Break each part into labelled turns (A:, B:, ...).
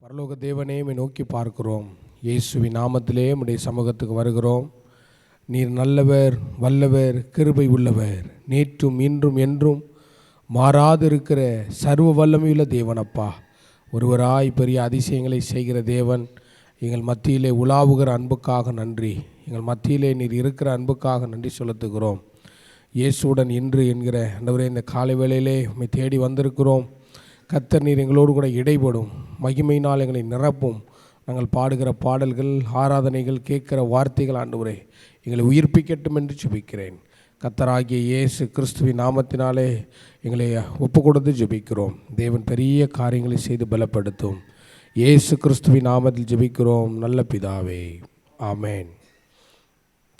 A: பரலோக தேவனே, உம்மை நோக்கி பார்க்கிறோம். இயேசுவின் நாமத்திலே உம்முடைய சமூகத்துக்கு வருகிறோம். நீர் நல்லவர், வல்லவர், கிருபை உள்ளவர், நேற்றும் இன்றும் என்றும் மாறாதிருக்கிற சர்வ வல்லமையுள்ள தேவனப்பா. ஒருவராய் பெரிய அதிசயங்களை செய்கிற தேவன், எங்கள் மத்தியிலே உலாவுகிற அன்புக்காக நன்றி. எங்கள் மத்தியிலே நீர் இருக்கிற அன்புக்காக நன்றி செலுத்துகிறோம். இயேசுடன் இன்று என்கிற ஆண்டவரே, இந்த காலை வேளையிலே உம்மை தேடி வந்திருக்கிறோம். கர்த்தர் நீர் எங்களோடு கூட இடைப்படும், மகிமையினால் எங்களை நிரப்பும். நாங்கள் பாடுகிற பாடல்கள், ஆராதனைகள், கேட்கிற வார்த்தைகள் ஆண்டவரே எங்களை உயிர்ப்பிக்கட்டும் என்று ஜெபிக்கிறேன். கர்த்தராகிய இயேசு கிறிஸ்துவின் நாமத்தினாலே எங்களை ஒப்பு கொடுத்து ஜெபிக்கிறோம். தேவன் பெரிய காரியங்களை செய்து பலப்படுத்தும். இயேசு கிறிஸ்துவின் நாமத்தில் ஜெபிக்கிறோம் நல்ல பிதாவே, ஆமேன்.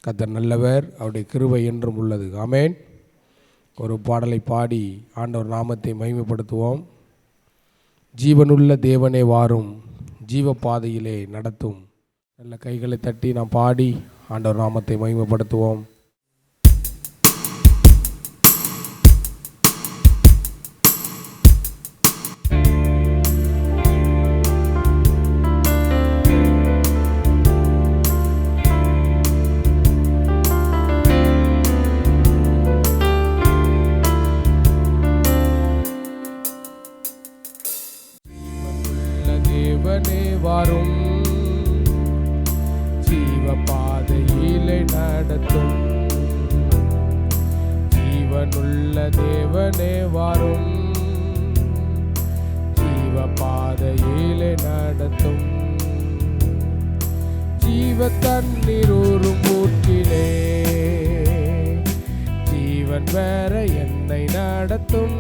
A: கர்த்தர் நல்லவர், அவருடைய கிருபை என்றும் உள்ளது. ஆமேன். ஒரு பாடலை பாடி ஆண்டவர் நாமத்தை மகிமைப்படுத்துவோம். ஜீவனுள்ள தேவனே வாரும், ஜீவ பாதையிலே நடத்தும். நல்ல கைகளை தட்டி நாம் பாடி ஆண்டவர் நாமத்தை மகிமைப்படுத்துவோம். தேவனே வாரும், ஜீவ பாதையிலே நடத்தும். ஜீவனுள்ள தேவனே வாரும், ஜீவ பாதையிலே நடத்தும். ஜீவ தண்ணீர் ஊறும் ஊற்றிலே ஜீவன் வேற என்னை நடத்தும்.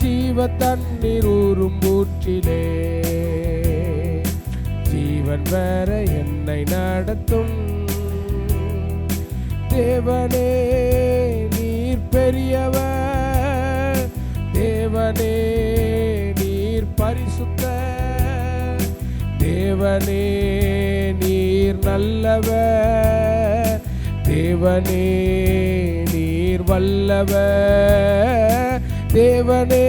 A: ஜீவ தண்ணீர் ஊறும் ஊற்றிலே ஜீவன் வேற என்னை நடத்தும். தேவனே நீர் பெரியவர், தேவனே நீர் பரிசுத்த, தேவனே நீர் நல்லவர், தேவனே நீர் வல்லவர், தேவனே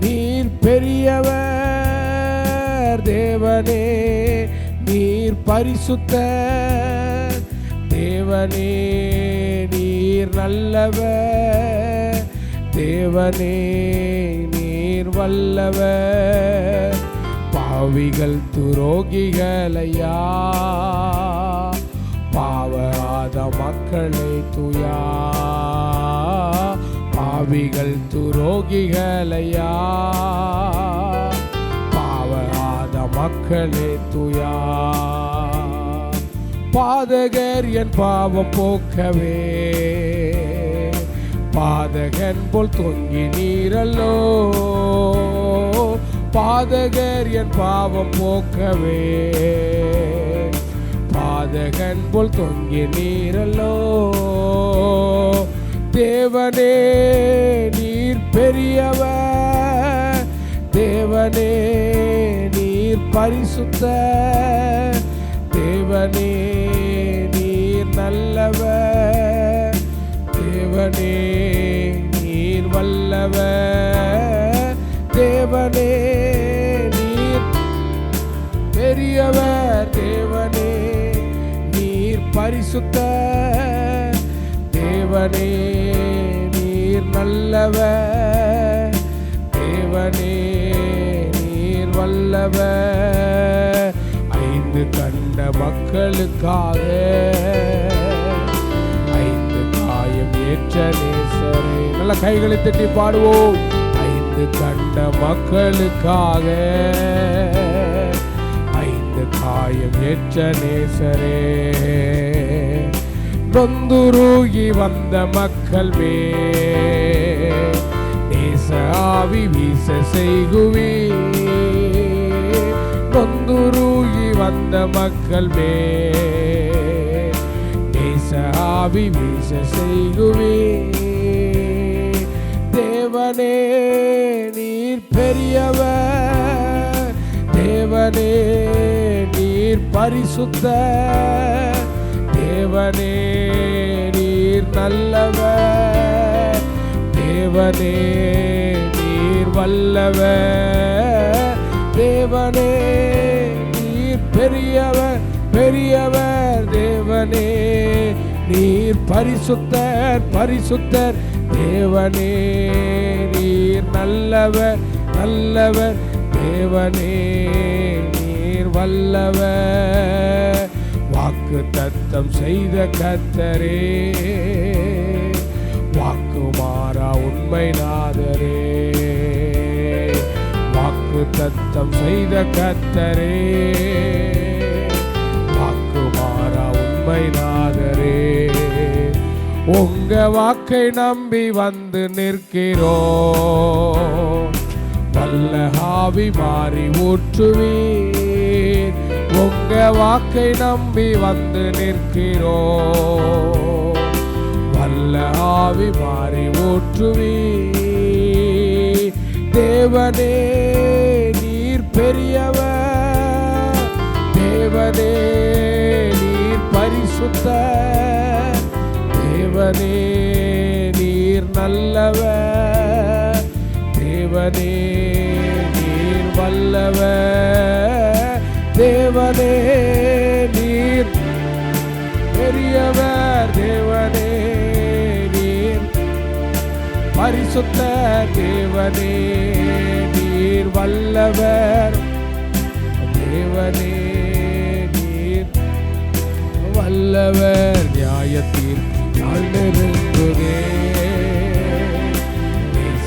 A: நீர் பெரியவர், தேவனே நீர் பரிசுத்த, தேவனே நீர் நல்லவர், தேவனே நீர் வல்லவர். பாவிகள் துரோகிகளையா, பாவாத மக்களை துயா, பாவிகள் துரோகிகளையா, பாவாத மக்களே துயா. பாதகர் என் பாவம் போக்கவே, பாதகன் போல் தொங்கி நீரல்லோ, பாதகர் என் பாவம் போக்கவே, பாதகன் போல் தொங்கி நீரல்லோ. தேவனே நீர் பெரியவர், தேவனே நீர் பரிசுத்த, தேவனே நீர் நல்லவர், தேவனே நீர் வல்லவர், தேவனே நீர் பெரியவர், தேவனே நீர் பரிசுத்த, தேவனே நீர் நல்லவர், தேவனே நீர் வல்லவர். ஐந்து கண்ட மக்களுக்காக ஐந்து காயம் ஏற்ற நேசரே. நல்ல கைகளை தட்டி பாடுவோம். ஐந்து கண்ட மக்களுக்காக ஐந்து காயம் ஏற்ற நேசரே. நொந்துருகி வந்த மக்கள் மே நேச ஆவி வீச செய்குவி. நொந்துருகி வந்த மக்கள் மே நேச ஆவி வீச செய்குவி. தேவனே நீர் பெரியவர், தேவனே நீர் பரிசுத்த, தேவனே நீர் நல்லவர், தேவனே நீர் வல்லவர், தேவனே நீர் பெரியவர் பெரியவர், தேவனே நீர் பரிசுத்தர் பரிசுத்தர், தேவனே நீர் நல்லவர் நல்லவர், தேவனே நீர் வல்லவர். வாக்கு தத்தம் செய்த கர்த்தரே, வாக்கு மாறா உண்மை நாதரே. வாக்கு தத்தம் செய்த கர்த்தரே, வாக்கு மாறா உண்மை நாதரே. உங்க வாக்கை நம்பி வந்து நிற்கிறோம், வல்ல ஆவி மாறி ஊற்றுவீர். உங்க வாக்கை நம்பி வந்து நிற்கிறோம், வல்ல ஆவி மாறி ஊற்றுவீர். தேவனே நீர் பெரியவர், தேவனே நீர் பரிசுத்தர், தேவனே நீர் நல்லவர், தேவனே நீர் வல்லவர், தேவனே நீர் பெரியவர், தேவனே நீர் பரிசுத்தர், தேவனே நீர் வல்லவர், தேவனே நீர் வல்லவர். நியாயத்தீர் நாள் நெருங்குதே,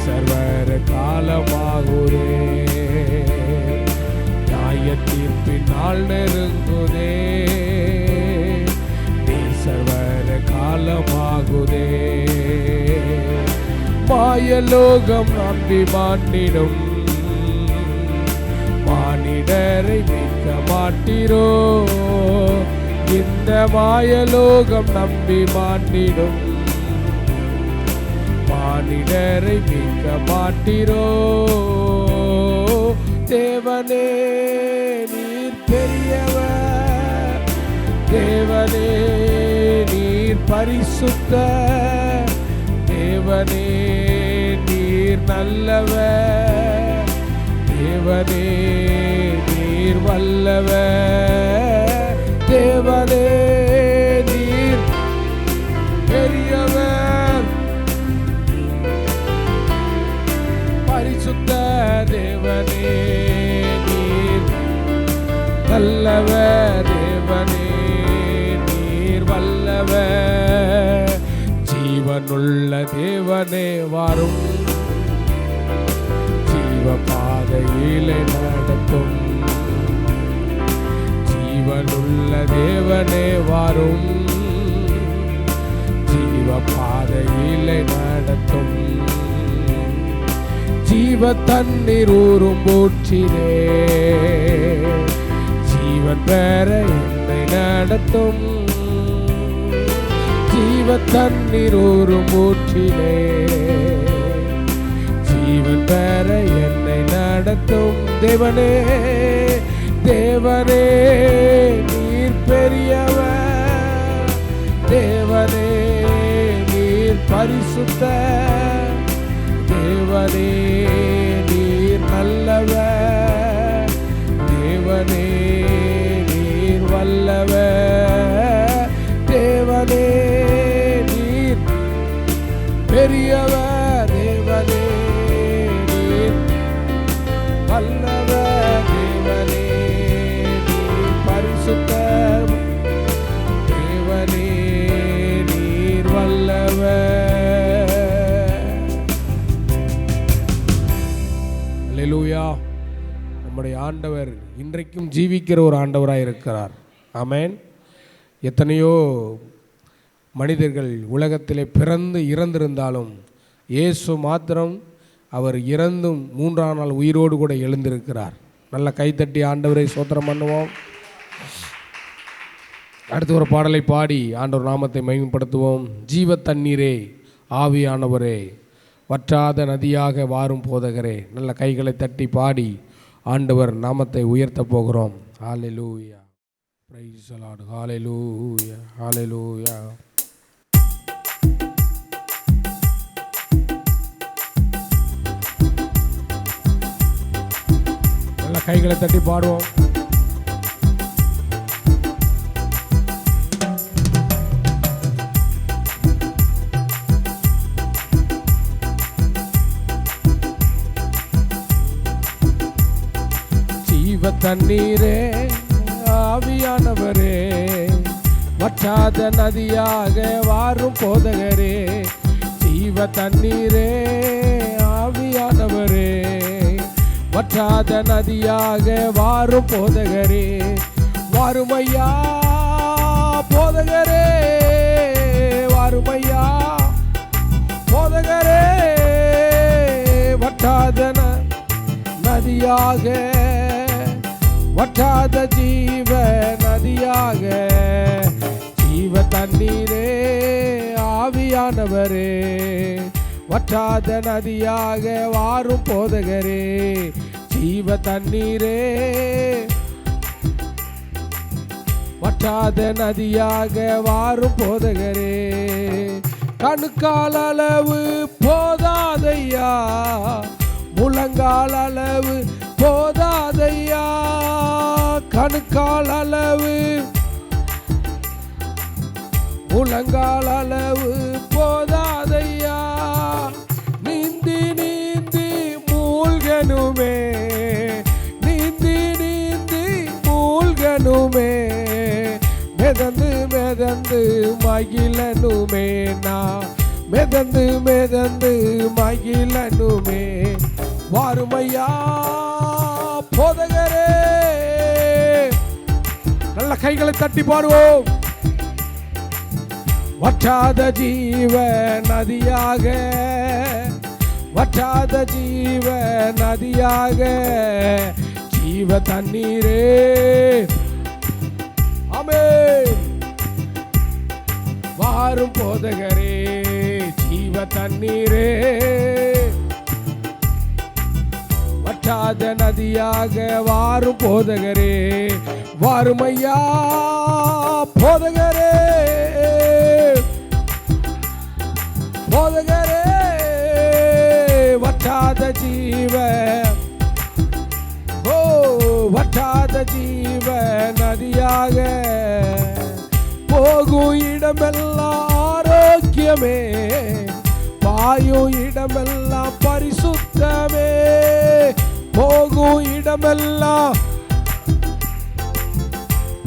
A: சர்வர காலமாகுதே. நியாயத்தீர்ப்பின் நாள் நெருங்குதே, நீ சர்வர காலமாகுதே. மாயலோகம் நம்பி மாண்டிடும், மானிடரை மீட்க மாட்டீரோ. இந்த மாயலோகம் நம்பி மாண்டிடும், மானிடரை மீட்க மாட்டீரோ. தேவனே நீர் பெரியவர், தேவனே நீர் பரிசுத்தர், தேவனே நீர் நல்லவர், தேவனே நீர் வல்லவர், தேவனே நீர் பெரியவர் பரிசுத்த, தேவனே நீர் நல்லவர், தேவனே நீர் வல்லவர். ஜீவனுள்ள தேவனே வாரும், ஜீவ பாதையிலே நடத்தும். ஜீவனுள்ள தேவனே வாரும், ஜீவ பாதையிலே நடத்தும். ஜீவ தண்ணீர் ஊறும் ஊற்றிலே, ஜீவன் பெற என்னை நடத்தும். ஜீவ தண்ணீர் ஊறும் ஊற்றிலே, ஜீவன் பெற என்னை நடத்தும். தேவனே தேவனே நீர் பெரியவர், தேவனே நீர் பரிசுத்தர், தேவனே நீர் நல்லவர், தேவனே நீர் வல்லவர், தேவனே நீர் பெரியவர், தேவனே நீர் வல்லவர், தேவனே நீர் பரிசுத்தர், தேவனே நீர் வல்லவர். அல்லேலூயா. நம்முடைய ஆண்டவர் இன்றைக்கும் ஜீவிக்கிற ஒரு ஆண்டவராக இருக்கிறார். ஆமென். எத்தனையோ மனிதர்கள் உலகத்திலே பிறந்து இறந்திருந்தாலும் இயேசு மாத்திரம் அவர் இறந்தும் 3ஆம் நாள் உயிரோடு கூட எழுந்திருக்கிறார். நல்ல கைத்தட்டி ஆண்டவரை ஸ்தோத்திரம் பண்ணுவோம். அடுத்து ஒரு பாடலை பாடி ஆண்டவர் நாமத்தை மகிமைப்படுத்துவோம். ஜீவ தண்ணீரே ஆவியானவரே வற்றாத நதியாக வாரும் போதகரே. நல்ல கைகளை தட்டி பாடி ஆண்டவர் நாமத்தை உயர்த்த போகிறோம். Hallelujah. Praise the Lord. Hallelujah. Hallelujah. நல்ல கைகளை தட்டி பாடுவோம். ஜீவ தண்ணீரே ஆவியானவரே, வற்றாத நதியாக வாரும் போதகரே. ஜீவ தண்ணீரே ஆவியானவரே, வற்றாத நதியாக வாரும் போதகரே. வாருமையா போதகரே, வாருமையா போதகரே, வற்றாத நதியாக, வற்றாத ஜீவ நதியாக. ஜீவ தண்ணீரே ஆவியானவரே, வற்றாத நதியாக வாரும் போதகரே. ஜீவ தண்ணீரே வற்றாத நதியாக வாரும் போதகரே. கணுக்கால் அளவு போதாதையா, முழங்கால் அளவு போதாதையா. கணுக்கால் அளவு முழங்கால் அளவு போதாதையா. நீந்தி நீந்தி மூழ்கனுமே, நீந்தி நீந்தி மூழ்கனுமே. மிதந்து மிதந்து மகிழனுமே, நான் மிதந்து மிதந்து மகிழனுமே. வாருமையா போதகரே, நல்ல கைகளை தட்டி பாடுவோம். வற்றாத ஜீவ நதியாக, வற்றாத ஜீவ நதியாக. ஜீவ தண்ணீரே ஆமென் வாரும் போதகரே. ஜீவ தண்ணீரே வற்றாத நதியாக வாரும் போதகரே. வாருமையா போதகரே, போதகரே, வற்றாத ஜீவ, ஓ வற்றாத ஜீவ நதியாக. போகும் இடமெல்லாம் ஆரோக்கியமே, பாயும் இடமெல்லாம் பரிசுத்தமே. போகும் இடமெல்லாம்,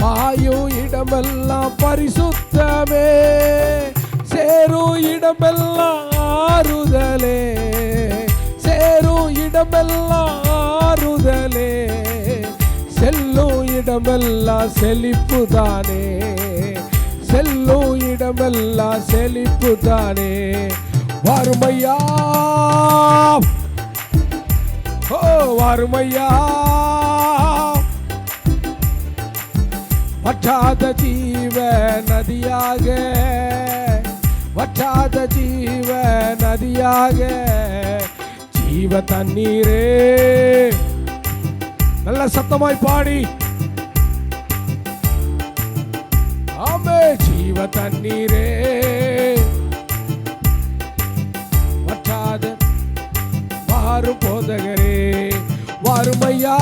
A: பாயும் இடமெல்லாம் பரிசுத்தமே. சேரும் இடமெல்லாம் ஆறுதலே, சேரும் இடமெல்லாம் ஆறுதலே. செல்லும் இடமெல்லாம் செழிப்புதானே, செல்லும் இடமெல்லாம் செழிப்புதானே. வாருமையா, ஓ வாருமையா. வற்றாத ஜீவ நதியாக, வற்றாத ஜீவ நதியாக. ஜீவ தண்ணீரே, நல்ல சத்தமாய் பாடி ஆமே. ஜீவ தண்ணீரே வற்றாத வாரும் போதகரே. வாருமையா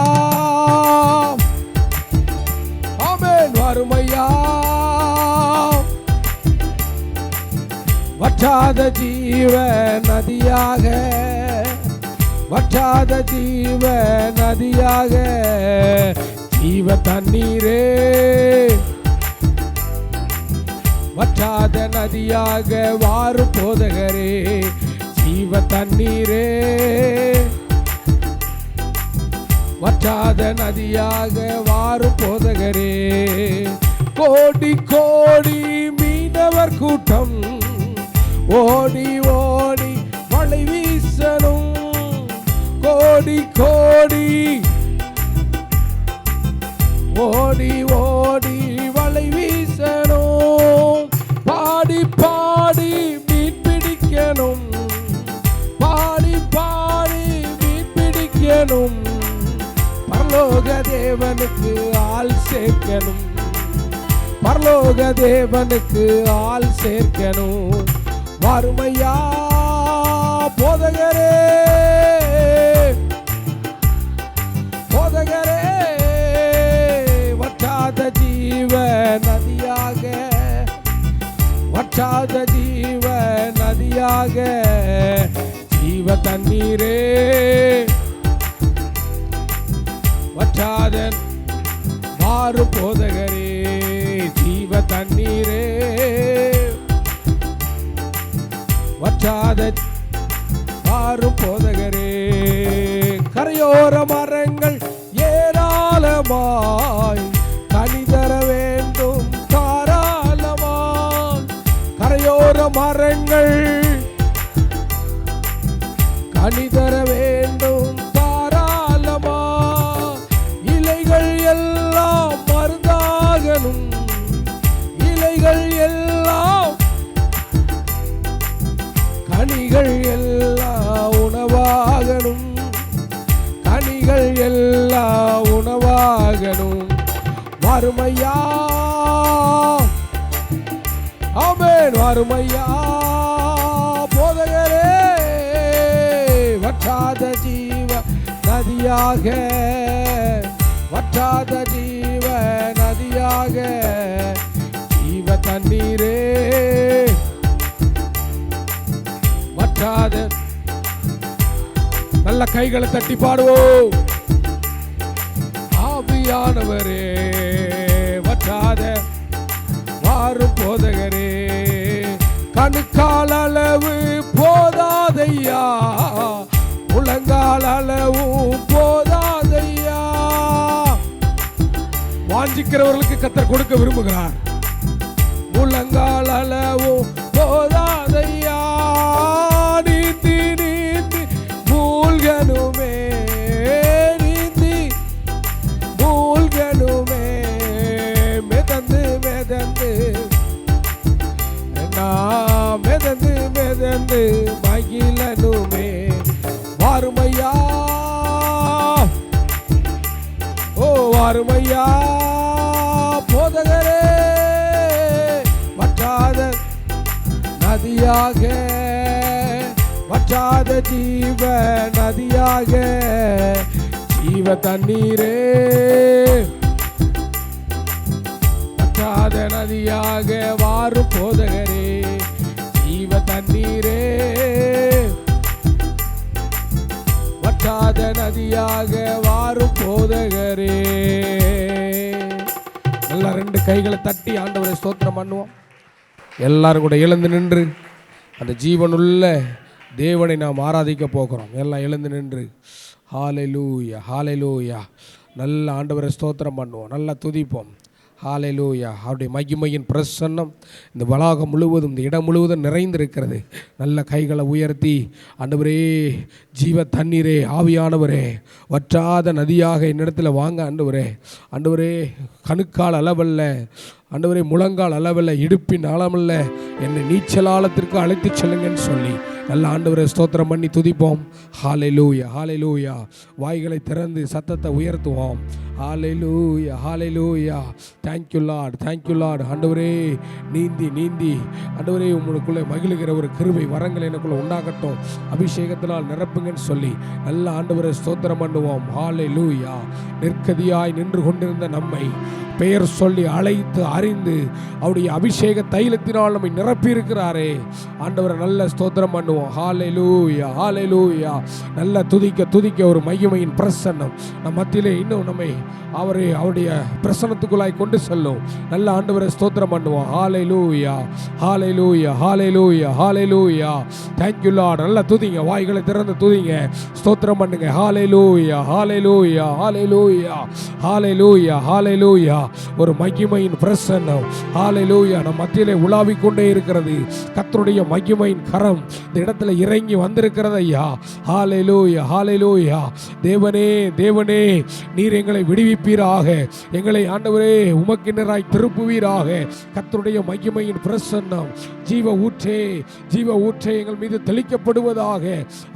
A: ஆமென், வாருமையா. வற்றாத ஜீவ நதியாக, வற்றாத ஜீவ நதியாக. ஜீவ தண்ணீரே வற்றாத நதியாக வாரும் போதகரே. ஜீவ தண்ணீரே வற்றாத நதியாக வாரும் போதகரே. கோடி கோடி மீனவர் கூட்டம் ஓடி ஓடி வலை வீசணும். கோடி கோடி ஓடி ஓடி வலை வீசணும். பாடி பாடி மீன் பிடிக்கணும், பாடி பாடி மீன் பிடிக்கணும். பரலோக தேவனுக்கு ஆள் சேர்க்கணும், பரலோக தேவனுக்கு ஆள் சேர்க்கணும். வாருமையா போதகரே, போதகரே, வற்றாத ஜீவ நதியாக ஜீவ தண்ணீரே வற்றாத மாறு போதகரே ஜீவ தண்ணீரே வற்றாத மாறு போதகரே. கரையோர மரங்கள் ஏராளமாய் கனி தர வேண்டும் தாராளமாய். கரையோர மரங்கள் கனி தர வேண்டும் தாராளமாய். இலைகள் எல்லாம் மருந்தாகணும், இலைகள் எல்லாம் கனிகள் எல்லாம் உணவாகணும், கனிகள் எல்லாம் உணவாகணும். வறுமையா ஆமென் வறுமையா போதகரே வற்றாத ஜீவ நதியாக வற்றாத ஜீவ நதியாக ஜீவ தண்ணீரே வற்றாத. நல்ல கைகளை தட்டி பாடுவோம். ஆவியானவரே வற்றாத வாரும் போதகரே கணுக்கால் அளவு போதாதையா முழங்கால் அளவும் போதாதையா. வாஞ்சிக்கிறவர்களுக்கு கர்த்தர் கொடுக்க விரும்புகிறார். முழங்கால் அளவும் போதாதையா. நீந்தி நீந்தி மூழ்கனுமே நீந்தி மூழ்கனுமே மிதந்து மிதந்து மிதந்து மிதந்து மகிழனுமே. வாருமையா ஓ வாருமையா போதகரே வற்றாத நதியாக வற்றாத ஜீவ நதியாக ஜீவ தண்ணீரே வற்றாத நதியாக வாரும் போதகரே ஜீவ தண்ணீரே வற்றாத நதியாக வாரும் போதகரே. எல்லாம் ரெண்டு கைகளை தட்டி ஆண்டவரை ஸ்தோத்திரம் பண்ணுவோம். எல்லாரும் கூட எழுந்து நின்று அந்த ஜீவனுள்ள தேவனை நாம் ஆராதிக்க போகிறோம். எல்லாம் எழுந்து நின்று ஹல்லேலூயா ஹல்லேலூயா நல்ல ஆண்டவரை ஸ்தோத்திரம் பண்ணுவோம், நல்லா துதிப்போம். ஹல்லேலூயா. அவருடைய மகிமையின் பிரசன்னம் இந்த வளாகம் முழுவதும் இந்த இடம் முழுவதும் நிறைந்திருக்கிறது. நல்ல கைகளை உயர்த்தி ஆண்டவரே ஜீவ தண்ணீரே ஆவியானவரே வற்றாத நதியாக என்னிடத்தில் வாங்க ஆண்டவரே. ஆண்டவரே கணுக்கால் அளவல்ல ஆண்டவரே முழங்கால் அளவல்ல இடுப்பின் ஆழமல்ல என்னை நீச்சல் ஆழத்திற்கு அழைத்து செல்லுங்கன்னு சொல்லி நல்ல ஆண்டவரை ஸ்தோத்திரம் பண்ணி துதிப்போம். ஹல்லேலூயா ஹல்லேலூயா. வாய்களை திறந்து சத்தத்தை உயர்த்துவோம். Hallelujah hallelujah. Thank you Lord thank you Lord. ஆண்டவரே நீந்தி நீந்தி ஆண்டவரே உங்களுக்குள்ளே மகிழுகிற ஒரு கிருபை வரங்கள் எனக்குள்ளே உண்டாகட்டும், அபிஷேகத்தினால் நிரப்புங்கன்னு சொல்லி நல்ல ஆண்டவரை ஸ்தோத்திரம் பண்ணுவோம். ஹல்லேலூயா. நிற்கதியாய் நின்று கொண்டிருந்த நம்மை பெயர் சொல்லி அழைத்து அறிந்து அவருடைய அபிஷேக தைலத்தினால் நம்மை நிரப்பி இருக்கிறாரே. ஆண்டவரை நல்ல ஸ்தோத்திரம் பண்ணுவோம். Hallelujah hallelujah. நல்ல துதிக்க துதிக்க ஒரு மகிமையின் பிரசன்னம் நம் மத்தியிலே இன்னும் நம்மை அவருடைய பிரசன்னத்துக்குள்ளாய் கொண்டு செல்லும். நல்ல ஆண்டவரை ஸ்தோத்திரம் பண்ணுவோம். Hallelujah hallelujah hallelujah hallelujah. Thank you Lord. நல்ல துதிங்க, வாய்களை திறந்து துதிங்க, ஸ்தோத்திரம் பண்ணுங்க. ஹல்லேலூயா ஹல்லேலூயா ஹல்லேலூயா ஹல்லேலூயா ஹல்லேலூயா. ஒரு மகிமையின் பிரசன்னம் ஹல்லேலூயா நம் மத்தியிலே உலாவிக் கொண்டே இருக்கிறது. கர்த்தருடைய மகிமையின் கரம் இந்த இடத்துல இறங்கி வந்திருக்கிறது ஐயா. ஹல்லேலூயா ஹல்லேலூயா. தேவனே தேவனே நீர் எங்களை விடுவிப்பீராக, எங்களை ஆண்டவரே உமக்கினராய் திருப்புவீராக. கர்த்தருடைய மகிமையின் பிரசன்னம் ஜீவ ஊற்றே ஜீவ ஊற்றே எங்கள் மீது தெளிக்கப்படுவதாக.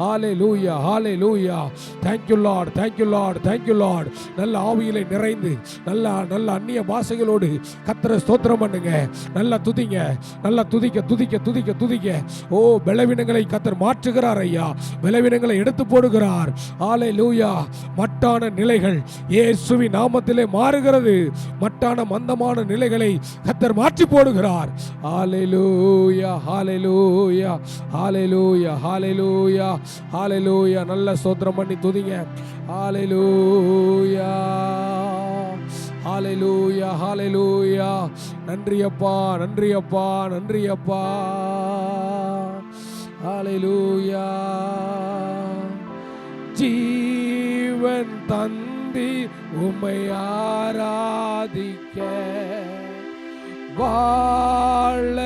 A: Hallelujah hallelujah. Thank you Lord thank you Lord thank you Lord. நல்ல ஆவியிலே நிறைந்து நல்ல நல்ல அந்நிய பாஷைகளோடு கர்த்தரை ஸ்தோத்திரம் பண்ணுங்க. நல்லா துதிங்க, நல்லா துதிக்க துதிக்க துதிக்க துதிக்க. ஓ பலவீனங்களை கர்த்தர் மாற்றுகிறார் ஐயா, பலவீனங்களை எடுத்து போடுகிறார். ஹல்லேலூயா. மற்ற மட்டான நிலைகள் இயேசுவின் நாமத்திலே மாறுகிறது. மட்டான மந்தமான நிலைகளை கர்த்தர் மாற்றி போடுகிறார். ஹல்லேலூயா, ஹல்லேலூயா, ஹல்லேலூயா, ஹல்லேலூயா, ஹல்லேலூயா. நல்ல ஸ்தோத்திரம் பண்ணி துதிங்க. ஹல்லேலூயா, ஹல்லேலூயா, ஹல்லேலூயா. நன்றி அப்பா, நன்றி அப்பா, நன்றி அப்பா. ஹல்லேலூயா. ஜீவன் தந்தி உம்மை ஆராதிக்க, வாழ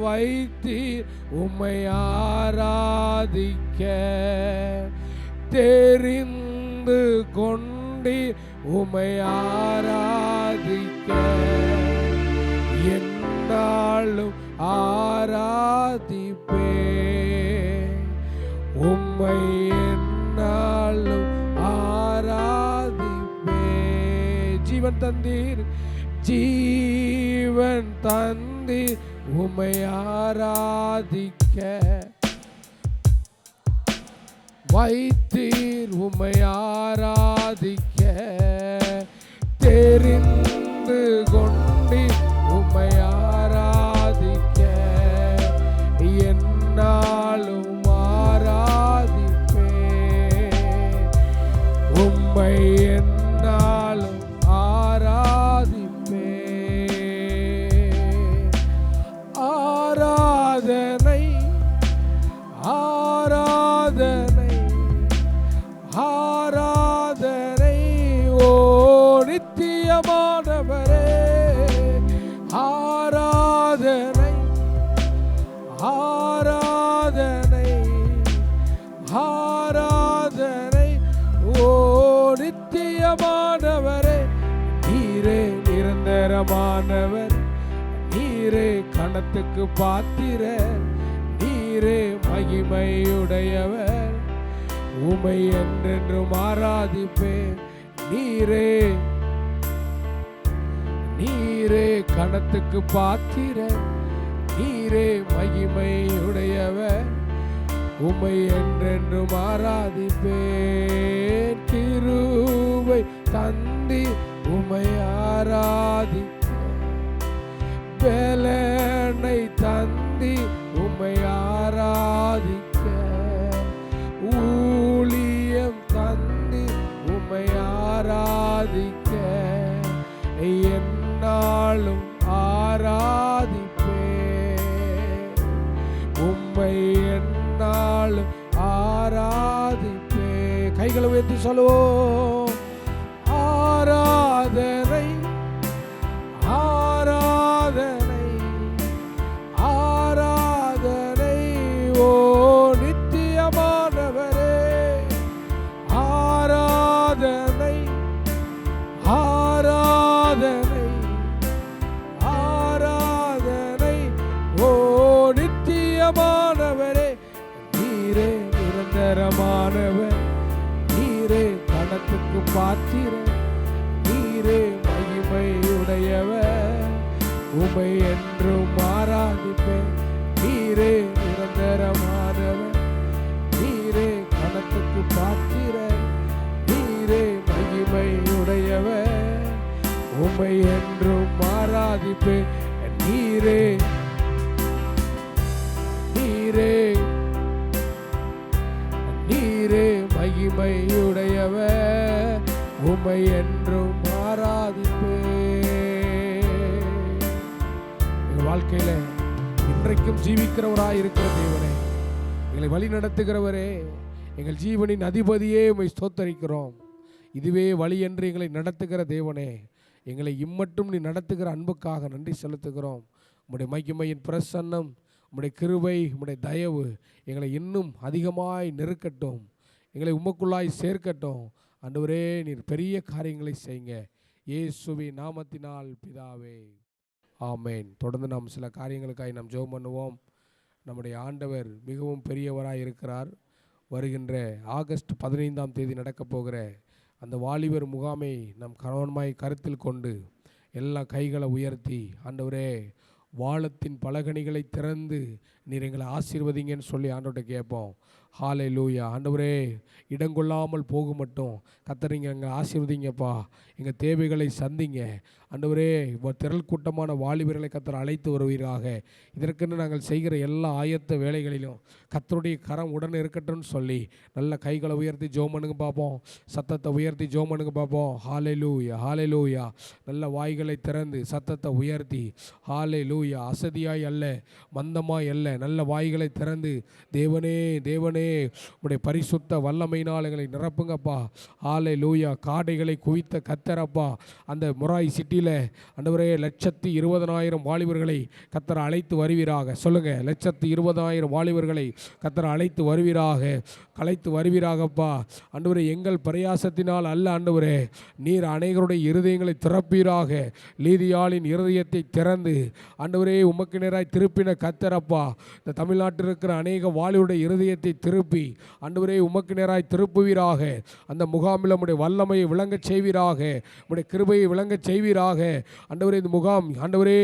A: வைத்தீர் உம்மை ஆராதிக்க, தெரிந்து கொண்டு உம்மை ஆராதிக்க, என்னாலும் ஆராதிப்பே, உம்மை என்னாலும் ஆராதிப்பே. ஜீவன் தந்தீர், ஜீவன் தந்தீர் உம்மை ஆராதிக்க, வைத்தீர் உம்மை ஆராதிக்க, தெரிந்து கொண்டு உம்மை ஆராதிக்க, என்னாலும் ஆராதிப்பே, உம்மை என்னாலும் ஆராதிப்பே. ஆராதனை, ஆராதனை, ஆராதனை ஓ நித்தியமானவரே. ஆராதனை, ஆராதனை, ஆராதனை ஓ நித்தியமானவரே. நீரே நிரந்தரமானவர், நீரே கணத்துக்கு பாத்திரர், நீரே மகிமையுடையவர், உமை என்றென்றும் ஆராதிப்பேன். நீரே, நீரே கணத்துக்கு பாத்திரர், நீரே மகிமையுடையவர், உமை என்றென்றும் ஆராதிப்பேன். கிருபை தந்தி உமை ஆராதிக்க, பலனை தந்தி உமை ஆராதிக்க, ஊழியம் தந்தி உமை ஆராதிக்க, என்னாலும் ஆராதிப்பே, உம்மை என்னாலும் ஆராதிப்பே. கைகளை உயர்த்தி சொல்லுவோம். ஆராதனை, ஆராதனை, ஆராதனை ஓ நித்தியமானவரே. ஆராதனை, ஆராதனை, ஆராதனை ஓ நித்தியமானவரே. நீரே நிரந்தரமானவர், நீரே கணத்துக்கு பாத்திரர், நீரே மகிமையுடையவர், உமை என்றும் ஆராதிப்பேன். நீரே நிரந்தரமானவர், நீரே கணத்துக்கு பாத்திரர், நீரே மகிமையுடையவர், உமை என்றும் ஆராதிப்பேன். நீரே, நீரே, நீரே மகிமையுடையவர், உமை என்றும் ஆராதிப்பேன். எங்கள் வாழ்க்கையில இன்றைக்கும் ஜீவிக்கிறவராய் இருக்கிற தேவனே, எங்களை வழி நடத்துகிறவரே, எங்கள் ஜீவனின் அதிபதியே உம்மை ஸ்தோத்தரிக்கிறோம். இதுவே வழி என்று எங்களை நடத்துகிற தேவனே, எங்களை இம்மட்டும் நீ நடத்துகிற அன்புக்காக நன்றி செலுத்துகிறோம். உம்முடைய மகிமையின் பிரசன்னம், உம்முடைய கிருபை, உம்முடைய தயவு எங்களை இன்னும் அதிகமாய் நெருக்கட்டும், எங்களை உமக்குள்ளாய் சேர்க்கட்டும். ஆண்டவரே, நீர் பெரிய காரியங்களை செய்யுங்க. இயேசுவின் நாமத்தினால் பிதாவே, ஆமேன். தொடர்ந்து நாம் சில காரியங்களுக்காய் நாம் ஜெபம் பண்ணுவோம். நம்முடைய ஆண்டவர் மிகவும் பெரியவராய் இருக்கிறார். வருகின்ற ஆகஸ்ட் 15ஆம் தேதி நடக்கப் போகிற அந்த வாலிபர் முகாமை நம் கவனமாய் கருத்தில் கொண்டு எல்லா கைகளை உயர்த்தி, ஆண்டவரே, வாளத்தின் பலகணிகளை திறந்து நீர் எங்களை ஆசீர்வதிங்கன்னு சொல்லி ஆண்டவர்கிட்ட கேட்போம். ஹல்லேலூயா. ஆண்டவரே, இடங்கொள்ளாமல் போக மட்டும் கர்த்தர் நீங்கள் எங்களை ஆசீர்வதிங்கப்பா. எங்கள் தேவைகளை சந்திங்க ஆண்டவரே. திரள் கூட்டமான வாலிபர்களை கர்த்தர் அழைத்து வருவீராக. இதற்கென்று நாங்கள் செய்கிற எல்லா ஆயத்த வேலைகளிலும் கர்த்தருடைய கரம் உடனே இருக்கட்டும்னு சொல்லி நல்ல கைகளை உயர்த்தி ஜெபம் பண்ணுங்க பார்ப்போம். சத்தத்தை உயர்த்தி ஜெபம் பண்ணுங்க பார்ப்போம். ஹல்லேலூயா, ஹல்லேலூயா. நல்ல வாய்களை திறந்து சத்தத்தை உயர்த்தி ஹல்லேலூயா. அசதியாய் அல்ல, மந்தமாய் அல்ல, நல்ல வாய்களை திறந்து தேவனே, தேவனே உடைய பரிசுத்த வல்லமையினால் எங்களை நிரப்புங்கப்பா. ஹல்லேலூயா. காடைகளை குவித்த கர்த்தரப்பா, அந்த மொராய் சிட்டியில் ஆண்டவரே 120,000 வாலிபர்களை கர்த்தர் அழைத்து வருவீராக. சொல்லுங்கள், 120,000 வாலிபர்களை கர்த்தர் அழைத்து வருவீராக, கலைத்து வருவீராகப்பா. ஆண்டவரே, எங்கள் பிரயாசத்தினால் அல்ல ஆண்டவரே, நீர் அநேகருடைய இருதயங்களை திறப்பீராக. லீதியாளின் இருதயத்தை திறந்து ஆண்டவரே உமக்கு நேராய் திருப்பின கர்த்தரப்பா, இந்த தமிழ்நாட்டில் இருக்கிற அநேக வாலிபருடைய இருதயத்தை திருப்பி ஆண்டவரே உமக்கு நேராய் திருப்புவீராக. அந்த முகாமில் உம்முடைய வல்லமையை விளங்கச் செய்வீராக, உம்முடைய கிருபையை விளங்கச் செய்வீராக. ஆண்டவரே, இந்த முகாம் ஆண்டவரே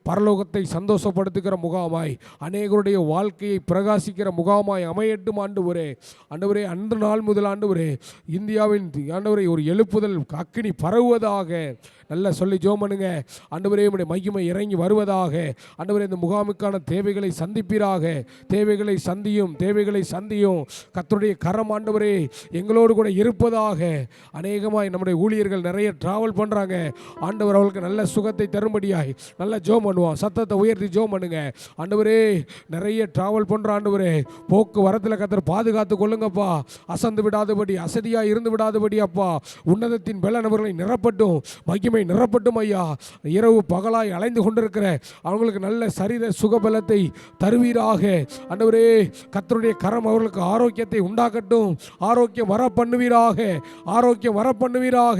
A: பரலோகத்தை சந்தோஷப்படுத்துகிற முகாமாய், அநேகருடைய வாழ்க்கையை பிரகாசிக்கிற முகாமாய் அமையட்டும் ஆண்டவரே. ஆண்டவரே, அன்று நாள் முதல் ஆண்டவரே இந்தியாவின் ஆண்டவரே ஒரு எழுப்புதல் அக்கினி பரவுவதாக. நல்லா சொல்லி ஜெபம் பண்ணுங்க. ஆண்டவரே, உம்முடைய மகிமை இறங்கி வருவதாக. ஆண்டவரே, இந்த முகாமுக்கான தேவைகளை சந்திப்பீராக. தேவைகளை சந்தியும், தேவைகளை சந்தியும். கர்த்தருடைய கரம் ஆண்டவரே எங்களோடு கூட இருப்பதாக. அநேகமாய் நம்முடைய ஊழியர்கள் நிறைய டிராவல் பண்ணுறாங்க. ஆண்டவர் அவர்களுக்கு நல்ல சுகத்தை தரும்படியாய் நல்ல ஜெபம் பண்ணுவோம். சத்தத்தை உயர்த்தி ஜெபம் பண்ணுங்க. ஆண்டவரே, நிறைய டிராவல் பண்ணுற ஆண்டவரே, போக்குவரத்தில் கர்த்தர் பாதுகாத்து கொள்ளுங்கப்பா. அசந்து விடாதபடி, அசதியாக இருந்து விடாதபடி அப்பா, உன்னதத்தின் பலன் அவர்களை நிரப்பட்டும், மகிமை நிரப்பட்டும் ஐயா. இரவு பகலாய் அலைந்து கொண்டிருக்கிற அவங்களுக்கு நல்ல சரீர சுகபலத்தை தருவீராக. ஆண்டவரே, கர்த்தருடைய கரம் அவர்களுக்கு ஆரோக்கியத்தை உண்டாக்கட்டும், ஆரோக்கியம் வர பண்ணுவீராக, ஆரோக்கியம் வர பண்ணுவீராக.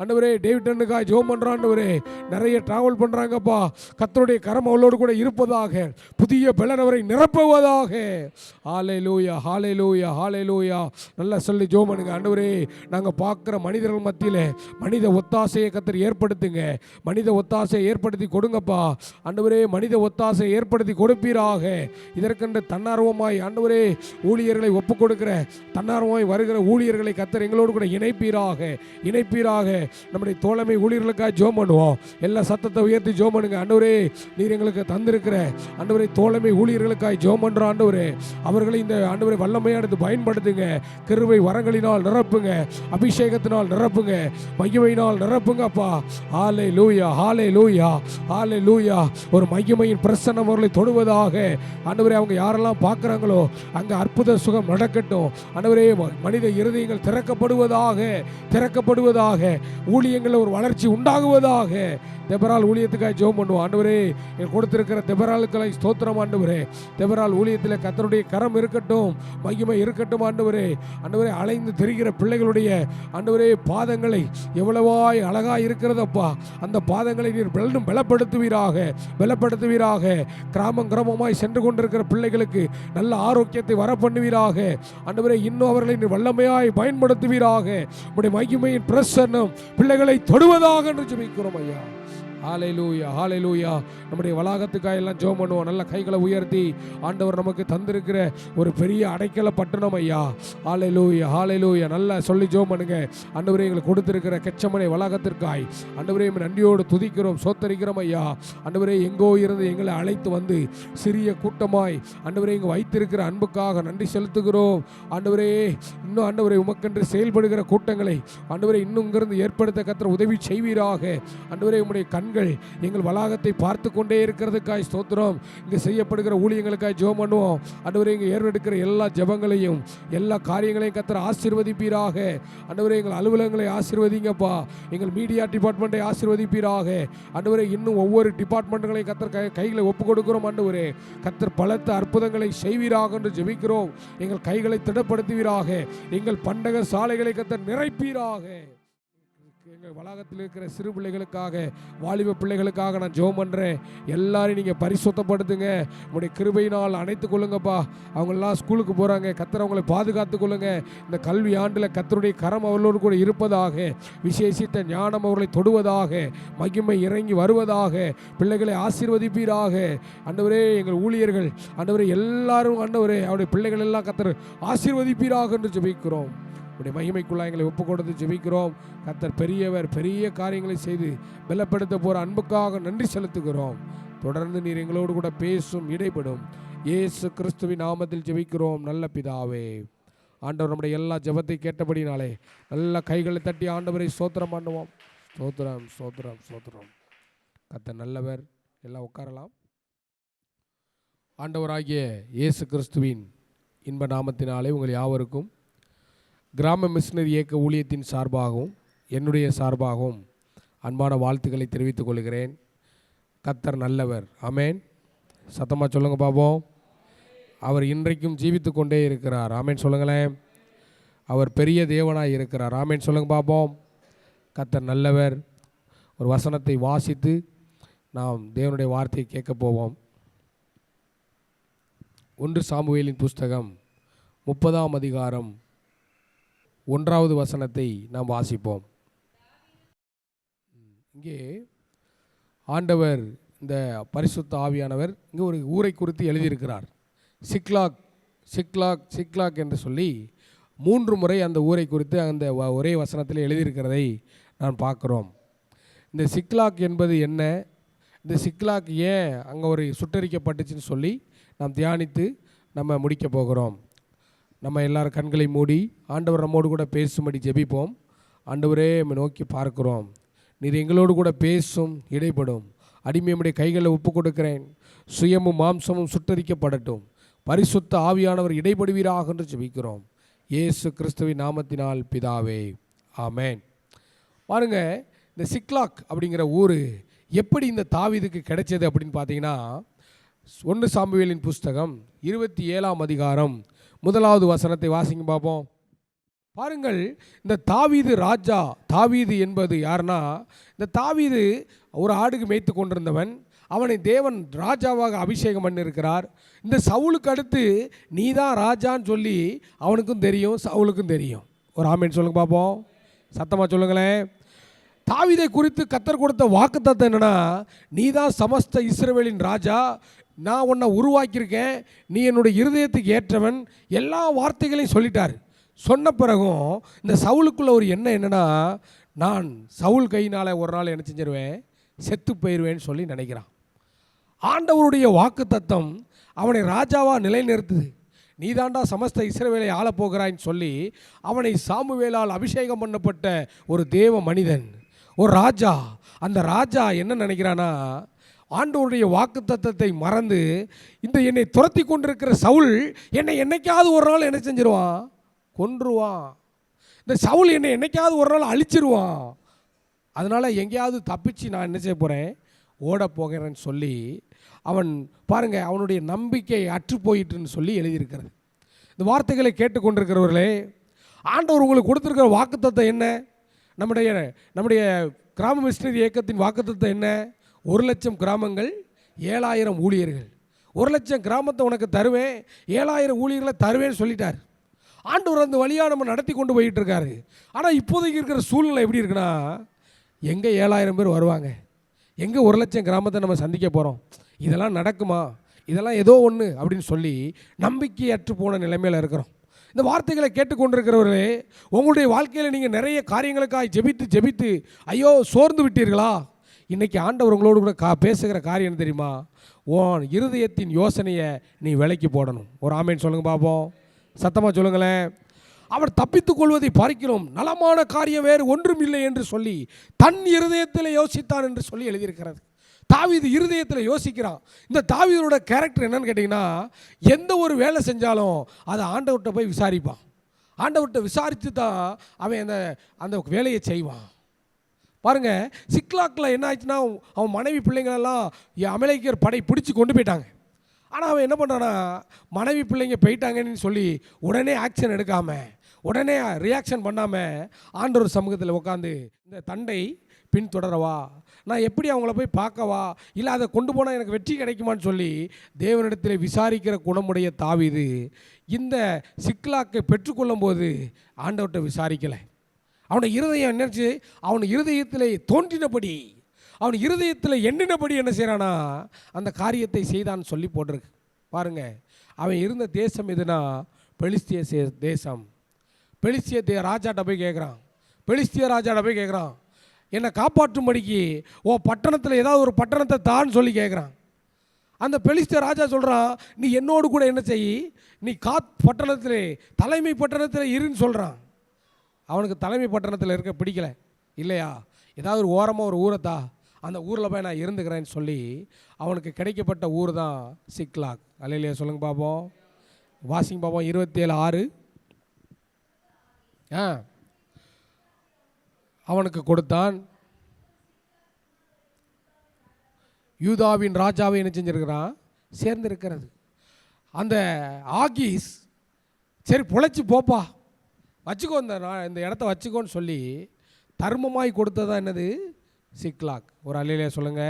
A: ஆண்டவரே, டேவிட்டனுக்காக ஜெபம் பண்றான் ஆண்டவரே, நிறைய டிராவல் பண்றாங்கப்பா. கர்த்தருடைய கரம் அவளோடு கூட இருப்பதாக, புதிய பலன் அவரை நிரப்புவதாக. ஹல்லேலூயா, ஹல்லேலூயா, ஹல்லேலூயா. நல்லா சொல்லி ஜெபம் பண்ணுங்க. ஆண்டவரே, நாங்கள் பார்க்குற மனிதர்கள் மத்தியில் மனித ஒத்தாசையை கர்த்தர் ஏற்படுத்துங்க. மனித ஒத்தாசையை ஏற்படுத்தி கொடுங்கப்பா. ஆண்டவரே, மனித ஒத்தாசை ஏற்படுத்தி கொடுப்பீராக. இதற்கென்று தன்னார்வமாய் ஆண்டவரே ஊழியர்களை ஒப்புக் கொடுக்கிற தன்னார்வமாய் வருகிற ஊழியர்களை கர்த்தர் எங்களோடு கூட இணைப்பீராக, இணைப்பீராக. நம்முடைய தோழமை ஊழியர்களுக்காக ஜெபம் பண்ணுவோம். எல்லா சத்தத்தை உயர்த்தி ஜெபம் பண்ணுங்க. ஆண்டவரே, நீர் எங்களுக்கு தந்திருக்கிற ஆண்டவரே தோழமை ஊழியர்களுக்காக ஜெபம் பண்ற ஆண்டவரே, அவர்களை இந்த ஆண்டவரை வல்லமையாக எடுத்து பயன்படுத்துங்க. கிருபை வரங்களினால் நிரப்புங்க, அபிஷேகத்தினால் நிரப்புங்க, மகிமையினால் நிரப்புங்க அப்பா. ஹல்லேலூயா, ஹல்லேலூயா, ஹல்லேலூயா. ஒரு மகிமையின் பிரசன்னம் அவர்களை தொடுவதாக. ஆண்டவரே, அவங்க யாரெல்லாம் பார்க்குறாங்களோ அங்கே அற்புத சுகம் நடக்கட்டும். ஆண்டவரே, மனித இருதயங்கள் திறக்கப்படுவதாக, திறக்கப்படுவதாக. ஊழியங்களில் ஒரு வளர்ச்சி உண்டாகுவதாக. தெபரால் ஊழியத்துக்காக ஜெபம் பண்ணுவோம். ஆண்டவரே, எங்களுக்கு கொடுத்திருக்கிற தெபராலுக்களை ஸ்தோத்திரம் ஆண்டவரே. தெபரால் ஊழியத்தில் கர்த்தருடைய கரம் இருக்கட்டும், மகிமை இருக்கட்டும் ஆண்டவரே. ஆண்டவரே, அலைந்து திரிகிற பிள்ளைகளுடைய ஆண்டவரே பாதங்களை எவ்வளவாய் அழகாய் இருக்கிறதப்பா, அந்த பாதங்களை நீர் பலப்படுத்துவீராக, பலப்படுத்துவீராக. கிராமம் கிராமமாய் சென்று கொண்டிருக்கிற பிள்ளைகளுக்கு நல்ல ஆரோக்கியத்தை வர பண்ணுவீராக. ஆண்டவரே, இன்னும் அவர்களை நீர் வல்லமையாய் பயன்படுத்துவீராக. உம்முடைய மகிமையின் பிரசன்னம் பிள்ளைகளை தொடுவதாக என்று ஜெபிக்கிறோம் ஐயா. ஹல்லேலூயா, ஹல்லேலூயா. நம்முடைய வளாகத்துக்காக எல்லாம் ஜெபம் பண்ணுவோம். நல்ல கைகளை உயர்த்தி ஆண்டவர் நமக்கு தந்திருக்கிற ஒரு பெரிய அடைக்கல பட்டணம் ஐயா. ஹல்லேலூயா, ஹல்லேலூயா. நல்லா சொல்லி ஜெபம் பண்ணுங்க. ஆண்டவரே, எங்களுக்கு கொடுத்திருக்கிற கெச்சமனை வளாகத்திற்காய் ஆண்டவரே நன்றியோடு துதிக்கிறோம், சோத்தரிக்கிறோம் ஐயா. ஆண்டவரே, எங்கோ இருந்து எங்களை அழைத்து வந்து சிறிய கூட்டமாய் ஆண்டவரே இங்கு வைத்திருக்கிற அன்புக்காக நன்றி செலுத்துகிறோம். ஆண்டவரே, இன்னும் ஆண்டவரே உமக்கென்று செயல்படுகிற கூட்டங்களை ஆண்டவரே இன்னும் இங்கிருந்து ஏற்படுத்த கர்த்தர் உதவி செய்வீராக. ஆண்டவரே, உம்முடைய கண்கள் எங்கள் வளாகத்தை பார்த்து கொண்டே இருக்கிறதுக்காய் ஸ்தோத்திரம். இங்கு செய்யப்படுகிற ஊழியங்களுக்காய் ஜெபம் பண்ணுவோம். ஆண்டவரே, இங்கு ஏறெடுக்கிற எல்லா ஜெபங்களையும் எல்லா காரியங்களையும் கர்த்தர் ஆசீர்வதிப்பீராக. ஆண்டவரே, எங்கள் அலுவலகங்களை ஆசீர்வதிங்கப்பா. எங்கள் மீடியா டிபார்ட்மெண்ட்டை ஆசீர்வதிப்பீராக. ஆண்டவரே, இன்னும் ஒவ்வொரு டிபார்ட்மெண்ட்டுகளையும் கர்த்தர் கைகளை ஒப்புக் கொடுக்கிறோம். ஆண்டவரே, கர்த்தர் பலத்த அற்புதங்களை செய்வீராக என்று ஜெபிக்கிறோம். எங்கள் கைகளை திடப்படுத்துவீராக. எங்கள் பண்டக சாலைகளை கர்த்தர் நிறைப்பீராக. எங்கள் வளாகத்தில் இருக்கிற சிறு பிள்ளைகளுக்காக, வாலிப பிள்ளைகளுக்காக நான் ஜெபம் பண்ணுறேன். எல்லாரையும் நீங்கள் பரிசுத்தப்படுத்துங்க. உங்களுடைய கிருபையினால் அணைத்துக் கொள்ளுங்கப்பா. அவங்களெல்லாம் ஸ்கூலுக்கு போகிறாங்க. கர்த்தர் அவங்களை பாதுகாத்து கொள்ளுங்க. இந்த கல்வி ஆண்டில் கர்த்தருடைய கரம் அவர்களோடு கூட இருப்பதாக, விசேஷித்த ஞானம் அவர்களை தொடுவதாக, மகிமை இறங்கி வருவதாக, பிள்ளைகளை ஆசீர்வதிப்பீராக. ஆண்டவரே, எங்கள் ஊழியர்கள் ஆண்டவரே எல்லாரும் ஆண்டவரே அவருடைய பிள்ளைகள் எல்லாம் கர்த்தர் ஆசீர்வதிப்பீராக என்று ஜெபிக்கிறோம். உடைய மகிமைக்குள்ளா எங்களை ஒப்பு கொடுத்து ஜெபிக்கிறோம். கர்த்தர் பெரியவர், பெரிய காரியங்களை செய்து பலப்படுத்த போகிற அன்புக்காக நன்றி செலுத்துகிறோம். தொடர்ந்து நீர் எங்களோடு கூட பேசும், இடைப்படும். இயேசு கிறிஸ்துவின் நாமத்தில் ஜெபிக்கிறோம் நல்ல பிதாவே. ஆண்டவர் நம்முடைய எல்லா ஜெபத்தை கேட்டபடினாலே நல்ல கைகளை தட்டி ஆண்டவரை ஸ்தோத்திரம் பண்ணுவோம். ஸ்தோத்திரம், ஸ்தோத்திரம், ஸ்தோத்திரம். கர்த்தர் நல்லவர். எல்லாம் உட்காரலாம். ஆண்டவராகிய இயேசு கிறிஸ்துவின் இன்ப நாமத்தினாலே உங்கள் யாவருக்கும் கிராம மிஷனரி இயக்க ஊழியத்தின் சார்பாகவும் என்னுடைய சார்பாகவும் அன்பான வாழ்த்துக்களை தெரிவித்துக் கொள்கிறேன். கர்த்தர் நல்லவர். ஆமேன். சத்தமாக சொல்லுங்க பாப்போம். அவர் இன்றைக்கும் ஜீவித்து கொண்டே இருக்கிறார். ஆமேன் சொல்லுங்களேன். அவர் பெரிய தேவனாய் இருக்கிறார். ஆமேன் சொல்லுங்க பாப்போம். கர்த்தர் நல்லவர். ஒரு வசனத்தை வாசித்து நாம் தேவனுடைய வார்த்தையை கேட்க போவோம். 1 சாமுவேலின் புஸ்தகம் 30ஆம் அதிகாரம் 1வது வசனத்தை நாம் வாசிப்போம். இங்கே ஆண்டவர், இந்த பரிசுத்த ஆவியானவர் இங்கே ஒரு ஊரை குறித்து எழுதியிருக்கிறார். சிக்லாக், சிக்லாக், சிக்லாக் என்று சொல்லி 3 முறை அந்த ஊரை குறித்து அந்த ஒரே வசனத்தில் எழுதியிருக்கிறதை நான் பார்க்குறோம். இந்த சிக்லாக் என்பது என்ன, இந்த சிக்லாக் ஏன் அங்கே ஒரு சுட்டரிக்கப்பட்டுச்சுன்னு சொல்லி நாம் தியானித்து நம்ம முடிக்க போகிறோம். நம்ம எல்லாரும் கண்களை மூடி ஆண்டவர் நம்மோடு கூட பேசும்படி ஜெபிப்போம். ஆண்டவரே, நம்ம நோக்கி பார்க்கிறோம். நீர் எங்களோடு கூட பேசும், இடைப்படும். அடிமையுடைய கைகளில் ஒப்பு கொடுக்கிறேன். சுயமும் மாம்சமும் சுட்டரிக்கப்படட்டும். பரிசுத்த ஆவியானவர் இடைப்படுவீராக என்று ஜெபிக்கிறோம். இயேசு கிறிஸ்துவின் நாமத்தினால் பிதாவே, ஆமேன். பாருங்க, இந்த சிக்லாக் அப்படிங்கிற ஊர் எப்படி இந்த தாவீதுக்கு கிடைச்சது அப்படின்னு பார்த்தீங்கன்னா, 1 சாமுவேலின் புஸ்தகம் 27ஆம் அதிகாரம் 1வது வசனத்தை வாசிங்க பார்ப்போம். பாருங்கள், இந்த தாவீது ராஜா, தாவீது என்பது யாருன்னா, இந்த தாவீது ஒரு ஆடுக்கு மேய்த்து கொண்டிருந்தவன். அவனை தேவன் ராஜாவாக அபிஷேகம் பண்ணியிருக்கிறார். இந்த சவுலுக்கு அடுத்து நீ தான் ராஜான்னு சொல்லி அவனுக்கும் தெரியும், சவுலுக்கும் தெரியும். ஒரு ஆமேன் சொல்லுங்க பார்ப்போம். சத்தமாக சொல்லுங்களேன். தாவீதை குறித்து கர்த்தர் கொடுத்த வாக்குத்தத்தம் என்னன்னா, நீ தான் சமஸ்த இஸ்ரவேலின் ராஜா, நான் உன்னை உருவாக்கியிருக்கேன், நீ என்னுடைய இருதயத்துக்கு ஏற்றவன், எல்லா வார்த்தைகளையும் சொல்லிட்டார். சொன்ன பிறகும் இந்த சவுலுக்குள்ள ஒரு எண்ணம் என்னென்னா, நான் சவுல் கையினால் ஒரு நாள் என்ன செஞ்சிருவேன், செத்து போயிடுவேன்னு சொல்லி நினைக்கிறான். ஆண்டவருடைய வாக்குத்தத்தம் அவனை ராஜாவாக நிலைநிறுத்துது. நீதாண்டா சமஸ்த இஸ்ரவேலை ஆளப்போகிறான்னு சொல்லி அவனை சாமுவேலால் அபிஷேகம் பண்ணப்பட்ட ஒரு தேவ மனிதன், ஒரு ராஜா. அந்த ராஜா என்ன நினைக்கிறானா, ஆண்டவருடைய வாக்குத்தத்தத்தை மறந்து இந்த என்னை துரத்தி கொண்டிருக்கிற சவுல் என்னை என்னைக்காவது ஒரு நாள் என்ன செஞ்சிருவான், கொன்றுவான். இந்த சவுல் என்னை என்னைக்காவது ஒரு நாள் அழிச்சிருவான். அதனால் எங்கேயாவது தப்பிச்சு நான் என்ன செய்ய போகிறேன், ஓட போகிறேன்னு சொல்லி அவன் பாருங்க, அவனுடைய நம்பிக்கை அற்று போயிட்டுன்னு சொல்லி எழுதியிருக்கிறது. இந்த வார்த்தைகளை கேட்டுக்கொண்டிருக்கிறவர்களே, ஆண்டவர் உங்களுக்கு கொடுத்துருக்கிற வாக்குத்தத்தம் என்ன? நம்முடைய கிராம மிஷனரி இயக்கத்தின் வாக்குத்தத்தம் என்ன? 1,00,000 கிராமங்கள், 7,000 ஊழியர்கள். 1,00,000 கிராமத்தை உனக்கு தருவேன், 7,000 ஊழியர்களை தருவேன்னு சொல்லிட்டார். ஆண்டவர் அந்த வழியாக நம்ம நடத்தி கொண்டு போயிட்டு இருக்காரு. ஆனால் இப்போதைக்கு இருக்கிற சூழ்நிலை எப்படி இருக்குன்னா, எங்கே 7,000 பேர் வருவாங்க, எங்கே 1,00,000 கிராமத்தை நம்ம சந்திக்க போகிறோம், இதெல்லாம் நடக்குமா, இதெல்லாம் ஏதோ ஒன்று அப்படின்னு சொல்லி நம்பிக்கையற்று போன நிலைமையில் இருக்கிறோம். இந்த வார்த்தைகளை கேட்டுக்கொண்டிருக்கிறவர்களே, உங்களுடைய வாழ்க்கையில் நீங்கள் நிறைய காரியங்களுக்காக ஜெபித்து ஐயோ சோர்ந்து விட்டீர்களா? இன்றைக்கி ஆண்டவர் உங்களோடு கூட பேசுகிற காரியம் என்ன தெரியுமா? உன் இருதயத்தின் யோசனையை நீ விலைக்கு போடணும். ஒரு ஆமேன் சொல்லுங்க பார்ப்போம். சத்தமாக சொல்லுங்களேன். அவர் தப்பித்துக் கொள்வதை பார்க்கிறோம், நலமான காரியம் வேறு ஒன்றும் இல்லை என்று சொல்லி தன் இருதயத்தில் யோசித்தான் என்று சொல்லி எழுதியிருக்கிறது. தாவீது இருதயத்தில் யோசிக்கிறான். இந்த தாவீதோட கேரக்டர் என்னன்னு கேட்டிங்கன்னா, எந்த ஒரு வேலை செஞ்சாலும் அதை ஆண்டவர்கிட்ட போய் விசாரிப்பான். ஆண்டவர்கிட்ட விசாரித்து தான் அவன் அந்த வேலையை செய்வான். பாருங்கள், சிக்லாக்கில் என்ன ஆச்சுன்னா, அவன் மனைவி பிள்ளைங்களெல்லாம் அமலேக்கியர் படை பிடிச்சி கொண்டு போயிட்டாங்க. ஆனால் அவன் என்ன பண்ணுறான்னா, மனைவி பிள்ளைங்க போயிட்டாங்கன்னு சொல்லி உடனே ஆக்ஷன் எடுக்காமல் உடனே ரியாக்ஷன் பண்ணாமல் ஆண்டவர் சமூகத்தில் உட்காந்து இந்த தண்டை பின்தொடரவா, நான் எப்படி அவங்கள போய் பார்க்கவா, இல்லை அதை கொண்டு போனால் எனக்கு வெற்றி கிடைக்குமான்னு சொல்லி தேவனிடத்தில் விசாரிக்கிற குணமுடைய தாவீது இந்த சிக்லாக்கை பெற்றுக்கொள்ளும் போது ஆண்டவர்கிட்ட விசாரிக்கலை. அவனுடைய இருதயம் என்னச்சு, அவன் இருதயத்தில் தோன்றினபடி, அவன் இருதயத்தில் எண்ணினபடி என்ன செய்கிறானா அந்த காரியத்தை செய்தான்னு சொல்லி போட்டிருக்கு பாருங்க. அவன் இருந்த தேசம் எதுனா பெலிஸ்திய தேசம். பெலிஸ்திய ராஜாட்ட போய் கேட்குறான், பெலிஸ்திய ராஜாட்ட போய் கேட்குறான், என்னை காப்பாற்றும்படிக்கு ஓ பட்டணத்தில் ஏதாவது ஒரு பட்டணத்தை தான்னு சொல்லி கேட்குறான். அந்த பெலிஸ்திய ராஜா சொல்கிறான், நீ என்னோடு கூட என்ன செய், நீ பட்டணத்தில் தலைமை பட்டணத்தில் இருன்னு சொல்கிறான். அவனுக்கு தலைமை பட்டணத்தில் இருக்க பிடிக்கல இல்லையா, ஏதாவது ஒரு ஓரமாக ஒரு ஊரைத்தா, அந்த ஊரில் போய் நான் இருந்துக்கிறேன்னு சொல்லி அவனுக்கு கிடைக்கப்பட்ட ஊர் தான் சிக்லாக். அல்லையா சொல்லுங்க பாப்போம், வாசிங்க பாப்போம் 27:6. அவனுக்கு கொடுத்தான். யூதாவின் ராஜாவை என்ன செஞ்சிருக்கிறான், சேர்ந்திருக்கிறது. அந்த ஆகீஸ் சரி பொழைச்சி போப்பா, வச்சுக்கோ, இந்த இடத்த வச்சுக்கோன்னு சொல்லி தர்மமாய் கொடுத்ததா என்னது, சிக்லாக். ஒரு அல்லையிலே சொல்லுங்க,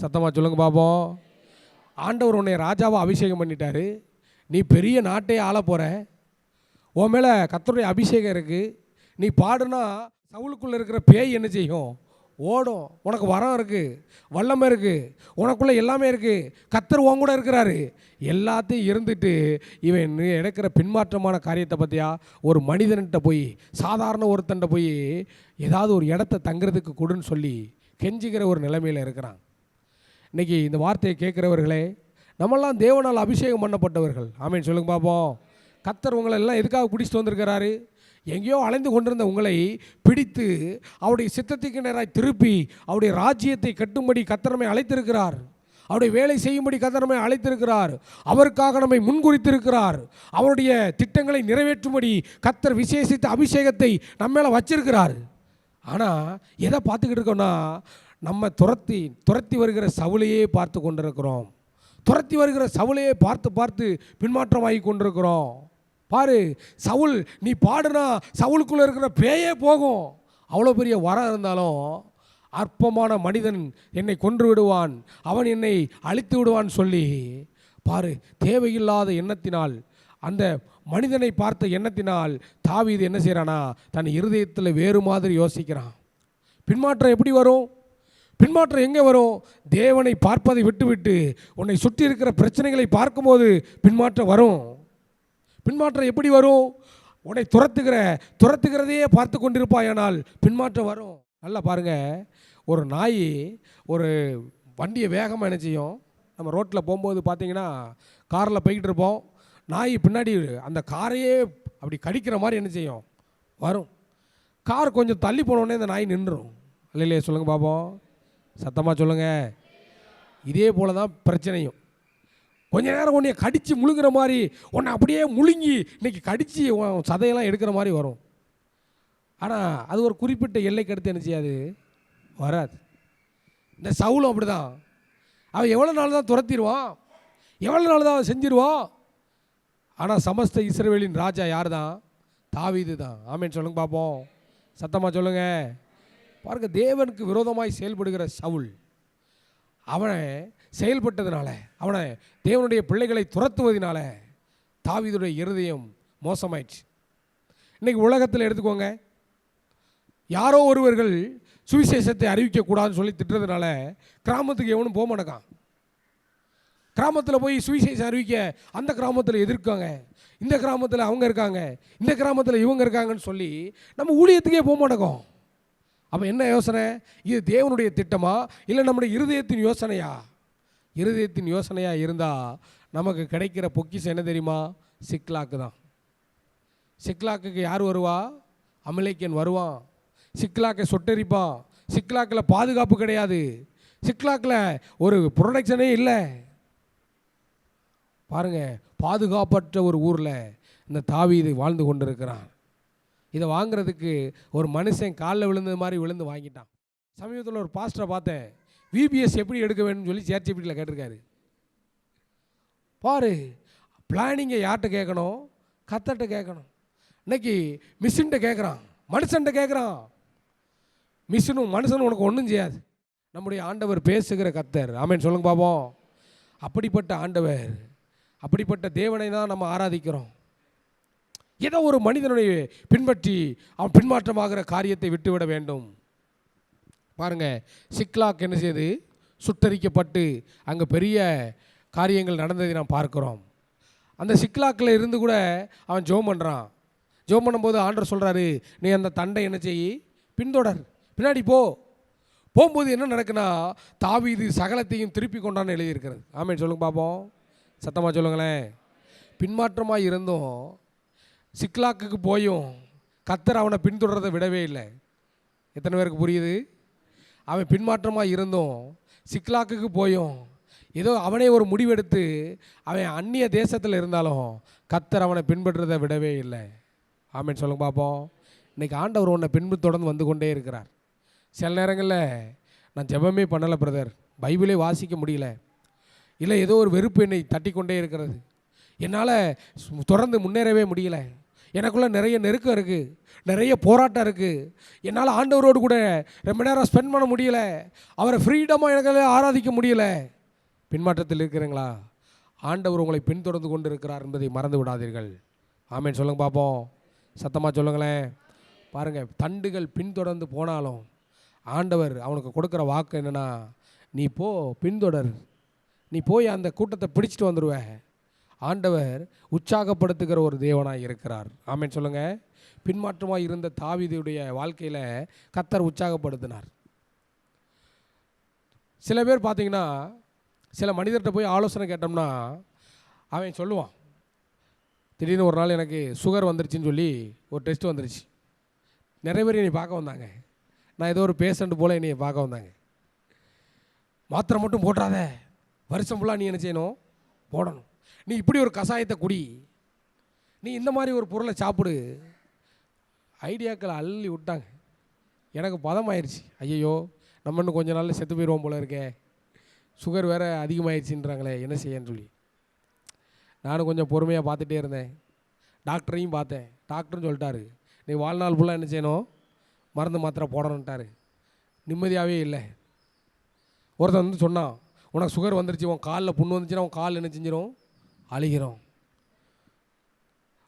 A: சத்தமாக சொல்லுங்க பாப்போம். ஆண்டவர் உன்னை ராஜாவை அபிஷேகம் பண்ணிட்டாரு, நீ பெரிய நாட்டையே ஆள போகிற, உன் மேலே கர்த்தருடைய அபிஷேகம் இருக்குது, நீ பாடுனா சவுலுக்குள்ளே இருக்கிற பேய் என்ன செய்யும், ஓடும். உனக்கு வரம் இருக்குது, வல்லமை இருக்குது, உனக்குள்ளே எல்லாமே இருக்குது, கர்த்தர் உன் கூட இருக்கிறாரு. எல்லாத்தையும் இருந்துட்டு இவன் எடுக்கிற பின்மாற்றமான காரியத்தை பற்றியா, ஒரு மனிதன்கிட்ட போய், சாதாரண ஒருத்தன்ட்ட போய் ஏதாவது ஒரு இடத்த தங்குறதுக்கு கொடுன்னு சொல்லி கெஞ்சிக்கிற ஒரு நிலைமையில் இருக்கிறான். இன்றைக்கி இந்த வார்த்தையை கேட்குறவர்களே, நம்மெல்லாம் தேவனால் அபிஷேகம் பண்ணப்பட்டவர்கள். ஆமேன்னு சொல்லுங்க பார்ப்போம். கர்த்தர் உங்களை எல்லாம் எதுக்காக பிடிச்சிட்டு வந்திருக்கிறாரு, எங்கேயோ அலைந்து கொண்டிருந்த உங்களை பிடித்து அவருடைய சித்தத்துக்கு நேராக திருப்பி அவருடைய ராஜ்யத்தை கட்டும்படி கர்த்தர் நம்மை அழைத்திருக்கிறார். அவருடைய வேலை செய்யும்படி கர்த்தர் நம்மை அழைத்திருக்கிறார். அவருக்காக நம்மை முன்குறித்திருக்கிறார். அவருடைய திட்டங்களை நிறைவேற்றும்படி கர்த்தர் விசேஷித்த அபிஷேகத்தை நம்ம மேலே வச்சிருக்கிறார். ஆனால் எதை பார்த்துக்கிட்டு இருக்கோம்னா, நம்ம துரத்தி வருகிற சவுலையே பார்த்து கொண்டிருக்கிறோம். துரத்தி வருகிற சவுலையே பார்த்து பார்த்து பின்மாற்றமாகி கொண்டிருக்கிறோம். பாரு, சவுல் நீ பாடுனா சவுலுக்குள்ளே இருக்கிற பேயே போகும். அவ்வளோ பெரிய வரம் இருந்தாலும் அற்பமான மனிதன் என்னை கொன்று விடுவான், அவன் என்னை அழித்து விடுவான் சொல்லி பாரு, தேவையில்லாத எண்ணத்தினால், அந்த மனிதனை பார்த்த எண்ணத்தினால் தாவீது என்ன செய்கிறானா, தன் இருதயத்தில் வேறு மாதிரி யோசிக்கிறான். பின்மாற்றம் எப்படி வரும், பின்மாற்றம் எங்கே வரும், தேவனை பார்ப்பதை விட்டுவிட்டு உன்னை சுற்றி இருக்கிற பிரச்சனைகளை பார்க்கும்போது பின்மாற்றம் வரும். பின்மாற்றம் எப்படி வரும், உன்னை துரத்துகிறதையே பார்த்து கொண்டிருப்பாயானால் பின்மாற்றம் வரும். நல்லா பாருங்கள், ஒரு நாய் ஒரு வண்டியை வேகமாக என்ன செய்யும், நம்ம ரோட்டில் போகும்போது பார்த்தீங்கன்னா காரில் போய்கிட்டு இருப்போம், நாய் பின்னாடி அந்த காரையே அப்படி கடிக்கிற மாதிரி என்ன செய்யும், வரும். கார் கொஞ்சம் தள்ளி போனோடனே இந்த நாய் நின்றுடும். இல்லையே சொல்லுங்கள் பாப்போம், சத்தமாக சொல்லுங்கள். இதே போல் தான் பிரச்சனையும். கொஞ்ச நேரம் உன்னை கடித்து முழுகிற மாதிரி, உன்னை அப்படியே முழுங்கி இன்றைக்கி கடித்து சதையெல்லாம் எடுக்கிற மாதிரி வரும். ஆனால் அது ஒரு குறிப்பிட்ட எல்லைக்கு அடுத்து என்ன செய்யாது, வராது. இந்த சவுலும் அப்படி தான். அவன் எவ்வளோ நாள் தான் துரத்திடுவான், எவ்வளோ நாள் தான் அவன் செஞ்சிருவான். ஆனால் சமஸ்த இஸ்ரவேலின் ராஜா யார் தான், தாவீது தான். ஆமேன்னு சொல்லுங்க பார்ப்போம், சத்தமாக சொல்லுங்கள். பாருங்க, தேவனுக்கு விரோதமாய் செயல்படுகிற சவுல், அவனை செயல்பட்டதுனால, அவனை தேவனுடைய பிள்ளைகளை துரத்துவதனால தாவீதுடைய இருதயம் மோசமாயிடுச்சு. இன்றைக்கி உலகத்தில் எடுத்துக்கோங்க, யாரோ ஒருவர்கள் சுவிசேஷத்தை அறிவிக்கக்கூடாதுன்னு சொல்லி திட்டுறதுனால கிராமத்துக்கு எவனும் போக மாட்டான். கிராமத்தில் போய் சுவிசேஷம் அறிவிக்க அந்த கிராமத்தில் எதிர்க்காங்க, இந்த கிராமத்தில் அவங்க இருக்காங்க, இந்த கிராமத்தில் இவங்க இருக்காங்கன்னு சொல்லி நம்ம ஊழியத்துக்கே போக மாட்டோம். அப்போ என்ன யோசனை, இது தேவனுடைய திட்டமா இல்லை நம்முடைய இருதயத்தின் யோசனையா? இருதயத்தின் யோசனையாக இருந்தால் நமக்கு கிடைக்கிற பொக்கிஷம் என்ன தெரியுமா, சிக்லாக்கு தான். சிக்லாக்குக்கு யார் வருவா, அமலேக்கியன் வருவான். சிக்லாக்கை சொட்டரிப்பான். சிக்லாக்கில் பாதுகாப்பு கிடையாது, சிக்லாக்கில் ஒரு ப்ரொடெக்ஷனே இல்லை. பாருங்கள், பாதுகாப்பற்ற ஒரு ஊரில் இந்த தாவீது வாழ்ந்து கொண்டு இருக்கிறான். இதை வாங்கிறதுக்கு ஒரு மனுஷன் காலில் விழுந்தது மாதிரி விழுந்து வாங்கிட்டான். சமீபத்தில் ஒரு பாஸ்டரை பார்த்தேன், விபிஎஸ் எப்படி எடுக்க வேணும்னு சொல்லி ChatGPTல கேட்டிருக்காரு. பாரு, பிளானிங்கை யார்கிட்ட கேட்கணும், கர்த்தர்கிட்ட கேட்கணும். இன்னைக்கு மிஷின்கிட்ட கேட்குறான், மனுஷன்கிட்ட கேட்குறான். மிஷினும் மனுஷனும் உனக்கு ஒன்றும் செய்யாது. நம்முடைய ஆண்டவர் பேசுகிற கர்த்தர். ஆமென் சொல்லுங்க பாப்போம். அப்படிப்பட்ட ஆண்டவர், அப்படிப்பட்ட தேவனை தான் நம்ம ஆராதிக்கிறோம். ஏதோ ஒரு மனிதனுடைய பின்பற்றி அவன் பின்மாற்றமாகிற காரியத்தை விட்டுவிட வேண்டும். பாருங்கள், சிக்லாக் என்ன செய்யுது? சுட்டரிக்கப்பட்டு அங்கே பெரிய காரியங்கள் நடந்ததை நாம் பார்க்குறோம். அந்த சிக்லாக்கில் இருந்து கூட அவன் ஜெபம் பண்ணுறான். ஜெபம் பண்ணும்போது ஆண்டவர் சொல்கிறாரு, நீ அந்த தண்டை என்ன செய்யி? பின்தொடர், பின்னாடி போ. போகும்போது என்ன நடக்குன்னா, தாவீது சகலத்தையும் திருப்பி கொண்டான்னு எழுதியிருக்கிறது. ஆமென் சொல்லுங்க பார்ப்போம். சத்தமாக சொல்லுங்களேன். பின்மாற்றமாக இருந்தும் சிக்லாக்குக்கு போயும் கர்த்தர் அவனை பின்தொடர்றதை விடவே இல்லை. எத்தனை பேருக்கு புரியுது? அவன் பின்மாற்றமாக இருந்தும் சிக்லாக்குக்கு போயும் ஏதோ அவனே ஒரு முடிவெடுத்து அவன் அந்நிய தேசத்தில் இருந்தாலும் கர்த்தர் அவனை பின்பற்றுறதை விடவே இல்லை. ஆமென் சொல்லுங்க பார்ப்போம். இன்றைக்கி ஆண்டவர் உன்னை தொடர்ந்து வந்து கொண்டே இருக்கிறார். சில நேரங்களில் நான் ஜெபமே பண்ணலை பிரதர், பைபிளே வாசிக்க முடியல, இல்லை ஏதோ ஒரு வெறுப்பு என்னை தட்டி கொண்டே இருக்கிறது, என்னால் தொடர்ந்து முன்னேறவே முடியல, எனக்குள்ளே நிறைய நெருக்கம் இருக்குது, நிறைய போராட்டம் இருக்குது, என்னால் ஆண்டவரோடு கூட ரொம்ப நேரம் ஸ்பெண்ட் பண்ண முடியல, அவரை ஃப்ரீடமாக எனக்கு ஆராதிக்க முடியல. பின்மாற்றத்தில் இருக்கிறீங்களா? ஆண்டவர் உங்களை பின்தொடர்ந்து கொண்டு இருக்கிறார் என்பதை மறந்து விடாதீர்கள். ஆமென் சொல்லுங்க பார்ப்போம். சத்தமாக சொல்லுங்களேன். பாருங்கள், தண்டுகள் பின்தொடர்ந்து போனாலும் ஆண்டவர் அவனுக்கு கொடுக்குற வாக்கு என்னென்னா, நீ போ, பின்தொடர், நீ போய் அந்த கூட்டத்தை பிடிச்சிட்டு வந்துடுவ. ஆண்டவர் உற்சாகப்படுத்துகிற ஒரு தேவனாக இருக்கிறார். ஆமென் சொல்லுங்கள். பின்மாற்றமாக இருந்த தாவீதுடைய வாழ்க்கையில் கர்த்தர் உற்சாகப்படுத்தினார். சில பேர் பார்த்தீங்கன்னா, சில மனிதர்கிட்ட போய் ஆலோசனை கேட்டோம்னா அவன் சொல்லுவான், திடீர்னு ஒரு நாள் எனக்கு சுகர் வந்துருச்சுன்னு சொல்லி ஒரு டெஸ்ட் வந்துருச்சு. நிறைய பேர் என்னை பார்க்க வந்தாங்க. நான் ஏதோ ஒரு பேஷண்ட் போல் என்னை பார்க்க வந்தாங்க. மாத்திரை மட்டும் போட்டுறாத, வருஷம் ஃபுல்லாக நீ என்ன செய்யணும்? போடணும். நீ இப்படி ஒரு கஷாயத்தை குடி, நீ இந்த மாதிரி ஒரு பொருளை சாப்பிடு. ஐடியாக்களை அள்ளி விட்டாங்க. எனக்கு பதமாயிருச்சு. ஐயோ, நம்ம இன்னும் கொஞ்சம் நாளில் செத்து போயிடுவோம் போல இருக்கே, சுகர் வேறு அதிகமாகிடுச்சின்றாங்களே, என்ன செய்யன்னு சொல்லி நானும் கொஞ்சம் பொறுமையாக பார்த்துட்டே இருந்தேன். டாக்டரையும் பார்த்தேன். டாக்டரும் சொல்லிட்டாரு, நீ வாழ்நாள் ஃபுல்லாக என்ன செய்யணும்? மருந்து மாத்திரை போடணுன்ட்டார். நிம்மதியாகவே இல்லை. ஒருத்தன் வந்து சொன்னான், உனக்கு சுகர் வந்துருச்சு, உன் காலில் புண்ணு வந்துச்சுன்னா உன் கால் என்ன செஞ்சிடும்? அழிகிறோம்.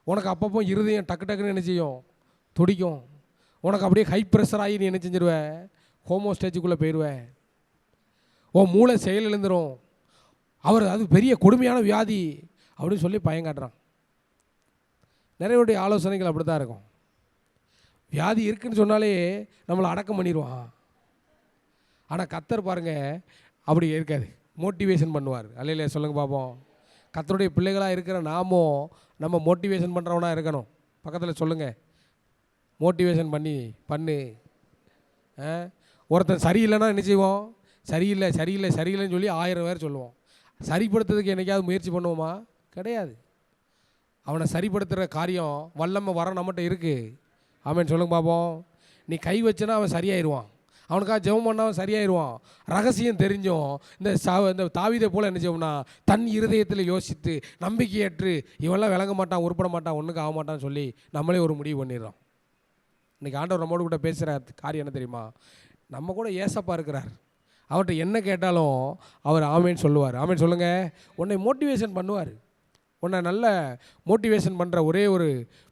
A: உனக்கு அப்பப்போ இருதயம் டக்கு டக்குன்னு என்ன செய்யும்? துடிக்கும். உனக்கு அப்படியே ஹை ப்ரெஷர் ஆகி நீ என்ன செஞ்சிருவ? ஹோமோ ஸ்டேஜுக்குள்ளே போயிடுவேன். உன் மூளை செயல் எழுந்துடும். அவர் அது பெரிய கொடுமையான வியாதி அப்படின்னு சொல்லி பயங்காட்டுறான். நிறைய ஆலோசனைகள் அப்படி தான் இருக்கும். வியாதி இருக்குன்னு சொன்னாலே நம்மளை அடக்கம் பண்ணிடுவான். ஆனால் கர்த்தர் பாருங்கள் அப்படி இருக்காது, மோட்டிவேஷன் பண்ணுவார். அல்லையிலே சொல்லுங்க பார்ப்போம். கர்த்தருடைய பிள்ளைகளாக இருக்கிற நாமும் நம்ம மோட்டிவேஷன் பண்ணுறவனாக இருக்கணும். பக்கத்தில் சொல்லுங்கள், மோட்டிவேஷன் பண்ணு. ஒருத்தன் சரியில்லைன்னா என்ன செய்வோம்? சரியில்லைன்னு சொல்லி 1000 பேர் சொல்லுவோம். சரிப்படுத்துறதுக்கு என்னைக்காவது முயற்சி பண்ணுவோமா? கிடையாது. அவனை சரிப்படுத்துகிற காரியம் வல்லமை வர நம்மகிட்ட இருக்குது. ஆமென் சொல்லுங்க பார்ப்போம். நீ கை வச்சனா அவன் சரியாயிடுவான். அவனுக்காக ஜெபம் பண்ணால் அவன் சரியாயிடுவான். ரகசியம் தெரிஞ்சும் இந்த தாவீதை போல் என்ன செய்வோம்னா, தன் இருதயத்தில் யோசித்து நம்பிக்கையற்று இவெல்லாம் விளங்க மாட்டான், உருப்பட மாட்டான், ஒன்றுக்கு ஆக மாட்டான்னு சொல்லி நம்மளே ஒரு முடிவு பண்ணிடுறோம். இன்றைக்கி ஆண்டவர் நம்மோடு கூட பேசுகிற காரியம் என்ன தெரியுமா? நம்ம கூட ஏசப்பா இருக்கிறார். அவர்கிட்ட என்ன கேட்டாலும் அவர் ஆமேன்னு சொல்லுவார். ஆமேன்னு சொல்லுங்கள். உன்னை மோட்டிவேஷன் பண்ணுவார். உன்னை நல்ல மோட்டிவேஷன் பண்ணுற ஒரே ஒரு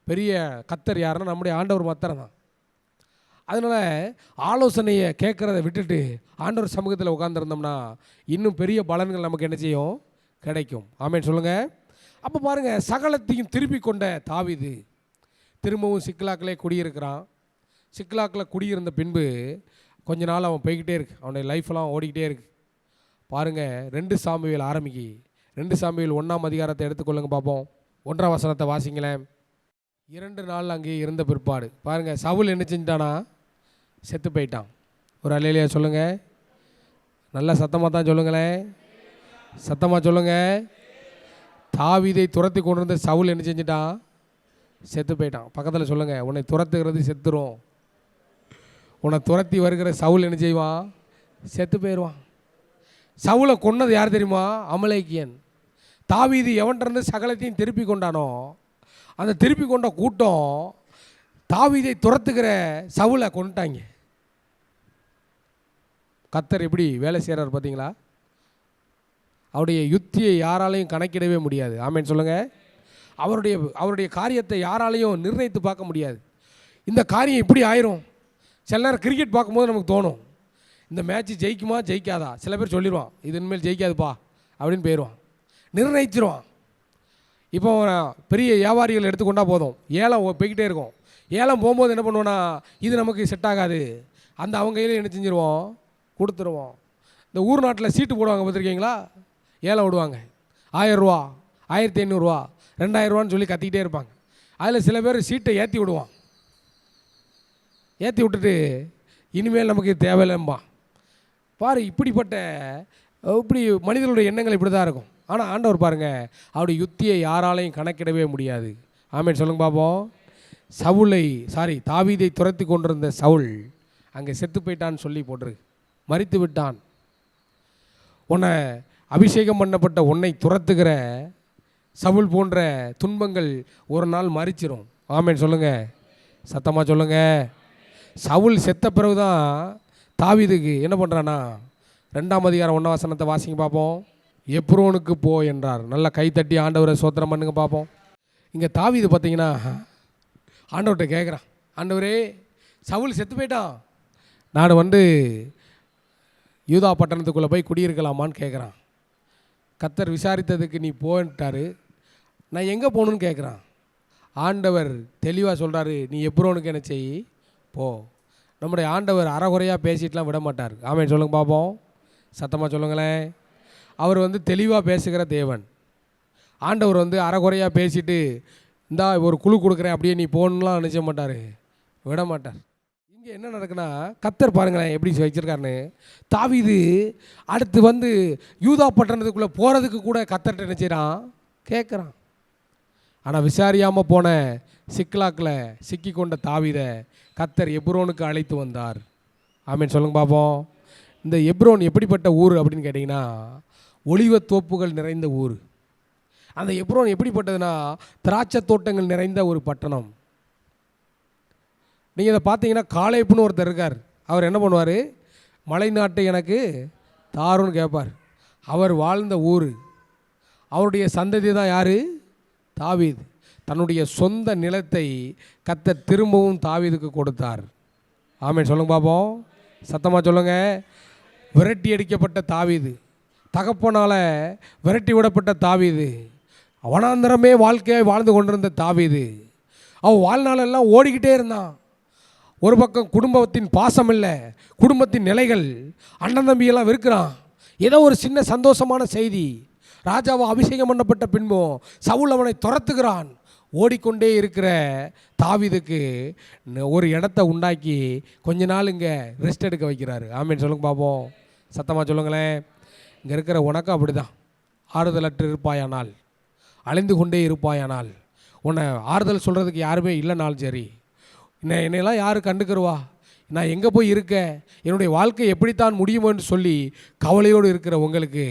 A: பெரிய கர்த்தர் யாருன்னா நம்முடைய ஆண்டவர் மாத்திரம் தான். அதனால் ஆலோசனையை கேட்குறத விட்டுட்டு ஆண்டவர் சமூகத்தில் உட்காந்துருந்தோம்னா இன்னும் பெரிய பலன்கள் நமக்கு என்ன செய்யும்? கிடைக்கும். ஆமேன்னு சொல்லுங்கள். அப்போ பாருங்கள், சகலத்தையும் திருப்பி கொண்ட தாவீது திரும்பவும் சிக்லாக்கிலே குடியிருக்கிறான். சிக்லாக்கில் குடியிருந்த பின்பு கொஞ்ச நாள் அவன் போய்கிட்டே இருக்கு, அவனுடைய லைஃப்லாம் ஓடிக்கிட்டே இருக்கு. பாருங்கள், 2 சாமுவேல் ஆரம்பிக்கி. 2 சாமுவேல் 1ஆம் அதிகாரத்தை எடுத்துக்கொள்ளுங்க பார்ப்போம். 1ஆம் வசனத்தை வாசிங்களேன். 2 நாள் அங்கே இருந்த பிற்பாடு பாருங்கள், சவுல் என்ன செஞ்சிட்டானா? செத்து போயிட்டான். ஒரு அல்லேலூயா சொல்லுங்கள். நல்லா சத்தமாக தான் சொல்லுங்களேன், சத்தமாக சொல்லுங்கள். தாவீதை துரத்தி கொண்டு இருந்த சவுல் என்ன செஞ்சிட்டான்? செத்து போயிட்டான். பக்கத்தில் சொல்லுங்கள், உன்னை துரத்துகிறது செத்துரும். உன்னை துரத்தி வருகிற சவுல் என்ன செய்வான்? செத்து போயிடுவான். சவுலை கொன்னது யார் தெரியுமா? அமலேக்கியன். தாவீது எவன்கிட்ட சகலத்தையும் திருப்பி கொண்டானோ அந்த திருப்பி கொண்ட கூட்டம் தாவீதை துரத்துகிற சவுலை கொண்டுட்டாங்க. கர்த்தர் எப்படி வேலை செய்கிறார் பார்த்தீங்களா? அவருடைய யுத்தியை யாராலையும் கணக்கிடவே முடியாது. ஆமேன் சொல்லுங்கள். அவருடைய காரியத்தை யாராலையும் நிர்ணயித்து பார்க்க முடியாது. இந்த காரியம் இப்படி ஆயிரும். சில நேரம் கிரிக்கெட் பார்க்கும்போது நமக்கு தோணும், இந்த மேட்ச்சு ஜெயிக்குமா ஜெயிக்காதா. சில பேர் சொல்லிடுவான், இது இனிமேல் ஜெயிக்காதுப்பா அப்படின்னு போயிடுவான், நிர்ணயிச்சிருவான். இப்போ பெரிய வியாபாரிகள் எடுத்துக்கொண்டா போதும், ஏலம் போய்கிட்டே இருக்கும். ஏலம் போகும்போது என்ன பண்ணுவோன்னா, இது நமக்கு செட் ஆகாது, அந்த அவங்க கையில் என்ன செஞ்சிருவோம், கொடுத்துருவோம். இந்த ஊர் நாட்டில் சீட்டு போடுவாங்க பார்த்துருக்கீங்களா? ஏலம் விடுவாங்க. 1000 ரூபா, 1500 ரூபா, 2000 ரூபான்னு சொல்லி கத்திக்கிட்டே இருப்பாங்க. அதில் சில பேர் சீட்டை ஏற்றி விடுவான். ஏற்றி விட்டுட்டு இனிமேல் நமக்கு தேவையில்லைம்பா. பாரு, இப்படி மனிதர்களுடைய எண்ணங்கள் இப்படி தான் இருக்கும். ஆனால் ஆண்டவர் பாருங்கள், அவருடைய யுத்தியை யாராலையும் கணக்கிடவே முடியாது. ஆமேன் சொல்லுங்க பார்ப்போம். தாவீதை துரத்தி கொண்டிருந்த சவுல் அங்கே செத்து போயிட்டான்னு சொல்லி போட்டிருக்கு, மரித்து விட்டான். உன்னை அபிஷேகம் பண்ணப்பட்ட உன்னை துரத்துகிற சவுல் போன்ற துன்பங்கள் ஒரு நாள் மறிச்சிரும். ஆமேன் சொல்லுங்கள், சத்தமாக சொல்லுங்கள். சவுல் செத்த பிறகு தான் தாவீதுக்கு என்ன பண்ணுறான்னா, 2ஆம் அதிகாரம் 1ஆம் வசனத்தை வாசிங்க பார்ப்போம். எப்ரோனுக்கு போ என்றார். நல்லா கைத்தட்டி ஆண்டவரை சோத்திரம் பண்ணுங்க பார்ப்போம். இங்கே தாவீது பார்த்தீங்கன்னா ஆண்டவர்கிட்ட கேட்குறான், ஆண்டவரே சவுல் செத்து போயிட்டான், நான் யூதா பட்டணத்துக்குள்ளே போய் குடியிருக்கலாமான்னு கேட்குறான். கர்த்தர் விசாரித்ததுக்கு நீ போன்ட்டாரு. நான் எங்கே போகணுன்னு கேட்குறான். ஆண்டவர் தெளிவாக சொல்கிறாரு, நீ எப்ரோனுக்கு என்ன செய், போ. நம்முடைய ஆண்டவர் அறகுறையாக பேசிட்டுலாம் விட மாட்டார். ஆமேன் சொல்லுங்க பார்ப்போம், சத்தமாக சொல்லுங்களேன். அவர் தெளிவாக பேசுகிற தேவன். ஆண்டவர் அறகுறையாக பேசிட்டு இந்தா ஒரு குழு கொடுக்குறேன் அப்படியே நீ போகணுலாம் நினைச்ச மாட்டார், விட மாட்டார். இங்கே என்ன நடக்குன்னா, கர்த்தர் பாருங்களேன் எப்படி வச்சிருக்காருன்னு. தாவீது அடுத்து யூதா பட்டணத்துக்குள்ளே போகிறதுக்கு கூட கர்த்தர்கிட்ட என்ன செய்கிறான், கேட்குறான். ஆனால் விசாரியாமல் போன சிக்லாக்கில் சிக்கி கொண்ட தாவீதை கர்த்தர் எப்ரோனுக்கு அழைத்து வந்தார். ஆமேன் சொல்லுங்க பார்ப்போம். இந்த எப்ரோன் எப்படிப்பட்ட ஊர் அப்படின்னு கேட்டிங்கன்னா, ஒலிவத்தோப்புகள் நிறைந்த ஊர். அந்த எப்ரோன் எப்படிப்பட்டதுன்னா, திராட்சை தோட்டங்கள் நிறைந்த ஒரு பட்டணம். நீங்கள் இதை பார்த்தீங்கன்னா, காலேப்புன்னு ஒருத்தர் இருக்கார். அவர் என்ன பண்ணுவார், மலை நாட்டை எனக்கு தாருன்னு கேட்பார். அவர் வாழ்ந்த ஊர், அவருடைய சந்ததி தான் யார், தாவீது. தன்னுடைய சொந்த நிலத்தை கர்த்தர் திரும்பவும் தாவீதுக்கு கொடுத்தார். ஆமேன் சொல்லுங்க பார்ப்போம், சத்தமாக சொல்லுங்கள். விரட்டி அடிக்கப்பட்ட தாவீது, தகப்பனால் விரட்டி விடப்பட்ட தாவீது, அவனாந்தரமே வாழ்க்கையை வாழ்ந்து கொண்டிருந்த தாவீது, அவன் வாழ்நாளெல்லாம் ஓடிக்கிட்டே இருந்தான். ஒரு பக்கம் குடும்பத்தின் பாசம் இல்லை, குடும்பத்தின் நிலைகள், அண்ணன் தம்பியெல்லாம் இருக்கிறான். ஏதோ ஒரு சின்ன சந்தோஷமான செய்தி, ராஜாவை அபிஷேகம் பண்ணப்பட்ட பின்பும் சவுல் அவனை துரத்துகிறான். ஓடிக்கொண்டே இருக்கிற தாவீதுக்கு ஒரு இடத்த உண்டாக்கி கொஞ்ச நாள் இங்கே ரெஸ்ட் எடுக்க வைக்கிறாரு. ஆமேன் சொல்லுங்க பார்ப்போம், சத்தமாக சொல்லுங்களேன். இங்கே இருக்கிற உனக்கும் அப்படி தான். ஆறுதலற்று இருப்பாயானால், அழிந்து கொண்டே இருப்பாயானால், உன்னை ஆறுதல் சொல்கிறதுக்கு யாருமே இல்லைனாலும் சரி, என்னையெல்லாம் யார் கண்டுக்கிறவா, நான் எங்கே போய் இருக்கேன், என்னுடைய வாழ்க்கை எப்படித்தான் முடியுமோன்னு சொல்லி கவலையோடு இருக்கிற உங்களுக்கு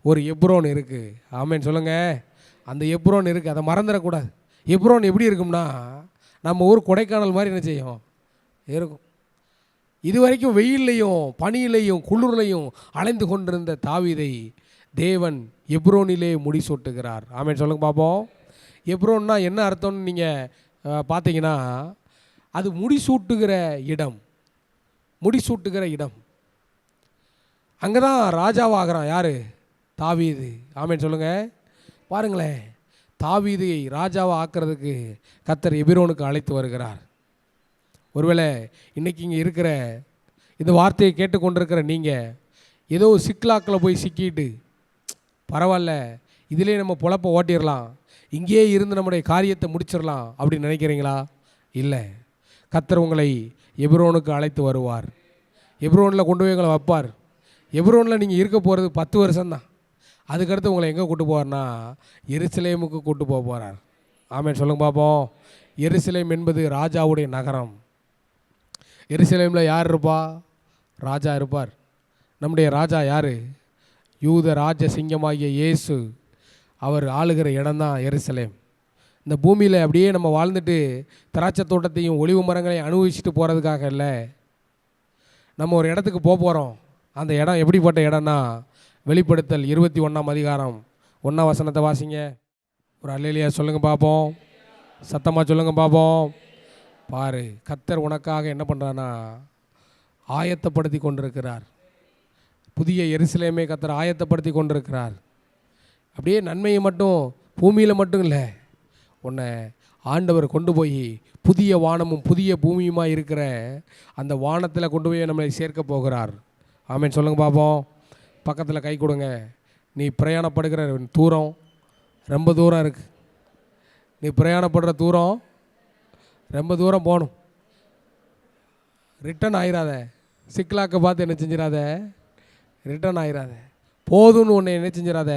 A: ஒரு எப்ரோன் இருக்குது. ஆமேன் சொல்லுங்கள். அந்த எப்ரோன் இருக்குது, அதை மறந்துடக்கூடாது. எப்ரோன் எப்படி இருக்கும்னா, நம்ம ஊர் கொடைக்கானல் மாதிரி என்ன செய்யும் இருக்கும். இது வரைக்கும் வெயில்லையும் பனியிலையும் குளிர்லையும் அலைந்து கொண்டிருந்த தாவீதை தேவன் எப்ரோனிலே முடிசூட்டுகிறார். ஆமேன் சொல்லுங்க பார்ப்போம். எப்ரோன்னா என்ன அர்த்தம்னு நீங்கள் பார்த்தீங்கன்னா, அது முடிசூட்டுகிற இடம், முடிசூட்டுகிற இடம். அங்கே தான் ராஜாவாகிறான் யார், தாவீது. ஆமேன் சொல்லுங்கள். பாருங்களேன், தாவீதை ராஜாவை ஆக்கிறதுக்கு கர்த்தர் எபிரோனுக்கு அழைத்து வருகிறார். ஒருவேளை இன்றைக்கி இங்கே இருக்கிற இந்த வார்த்தையை கேட்டுக்கொண்டிருக்கிற நீங்கள் ஏதோ சிக்லாக்கில் போய் சிக்கிட்டு பரவாயில்ல, இதிலே நம்ம பொழப்ப ஓட்டிடலாம், இங்கேயே இருந்து நம்முடைய காரியத்தை முடிச்சிடலாம் அப்படின்னு நினைக்கிறீங்களா? இல்லை, கர்த்தர் உங்களை எபிரோனுக்கு அழைத்து வருவார். எபிரோனில் கொண்டு போய் உங்களை வைப்பார். எபிரோனில் நீங்கள் இருக்க போகிறது 10 வருஷம்தான். அதுக்கடுத்து உங்களை எங்கே கூட்டு போவார்னா, எருசலேமுக்கு கூட்டு போக போகிறார். ஆமேன் சொல்லுங்க பார்ப்போம். எருசலேம் என்பது ராஜாவுடைய நகரம். எருசலேமில் யார் இருப்பா? ராஜா இருப்பார். நம்முடைய ராஜா யார்? யூத ராஜ சிங்கமாகிய இயேசு. அவர் ஆளுகிற இடம்தான் எருசலேம். இந்த பூமியில் அப்படியே நம்ம வாழ்ந்துட்டு திராட்சை தோட்டத்தையும் ஒலிவு மரங்களையும் அனுபவிச்சுட்டு போகிறதுக்காக இல்லை. நம்ம ஒரு இடத்துக்கு போகிறோம். அந்த இடம் எப்படிப்பட்ட இடம்னா, வெளிப்படுத்தல் 21ஆம் அதிகாரம் 1ஆம் வசனத்தை வாசிங்க. ஒரு அல்லேலூயா சொல்லுங்கள் பார்ப்போம். சத்தமாக சொல்லுங்கள் பார்ப்போம். பாரு, கர்த்தர் உனக்காக என்ன பண்ணுறான்னா ஆயத்தப்படுத்தி கொண்டிருக்கிறார். புதிய எருசலேமை கர்த்தர் ஆயத்தப்படுத்தி கொண்டிருக்கிறார். அப்படியே நன்மையை மட்டும் பூமியில் மட்டும் இல்லை, உன்னை ஆண்டவர் கொண்டு போய் புதிய வானமும் புதிய பூமியுமா இருக்கிற அந்த வானத்தில் கொண்டு போய் நம்மளை சேர்க்க போகிறார். ஆமென் சொல்லுங்கள் பார்ப்போம். பக்கத்தில் கை கொடுங்க. நீ பிரயாணப்படுகிற தூரம் ரொம்ப தூரம் இருக்குது. நீ பிரயாணப்படுற தூரம் ரொம்ப தூரம் போகணும். ரிட்டன் ஆயிடாத. சிக்கலாக்க பார்த்து என்ன செஞ்சிடாத, ரிட்டன் ஆயிடாத. போதும்னு ஒன்று என்ன செஞ்சிடாத,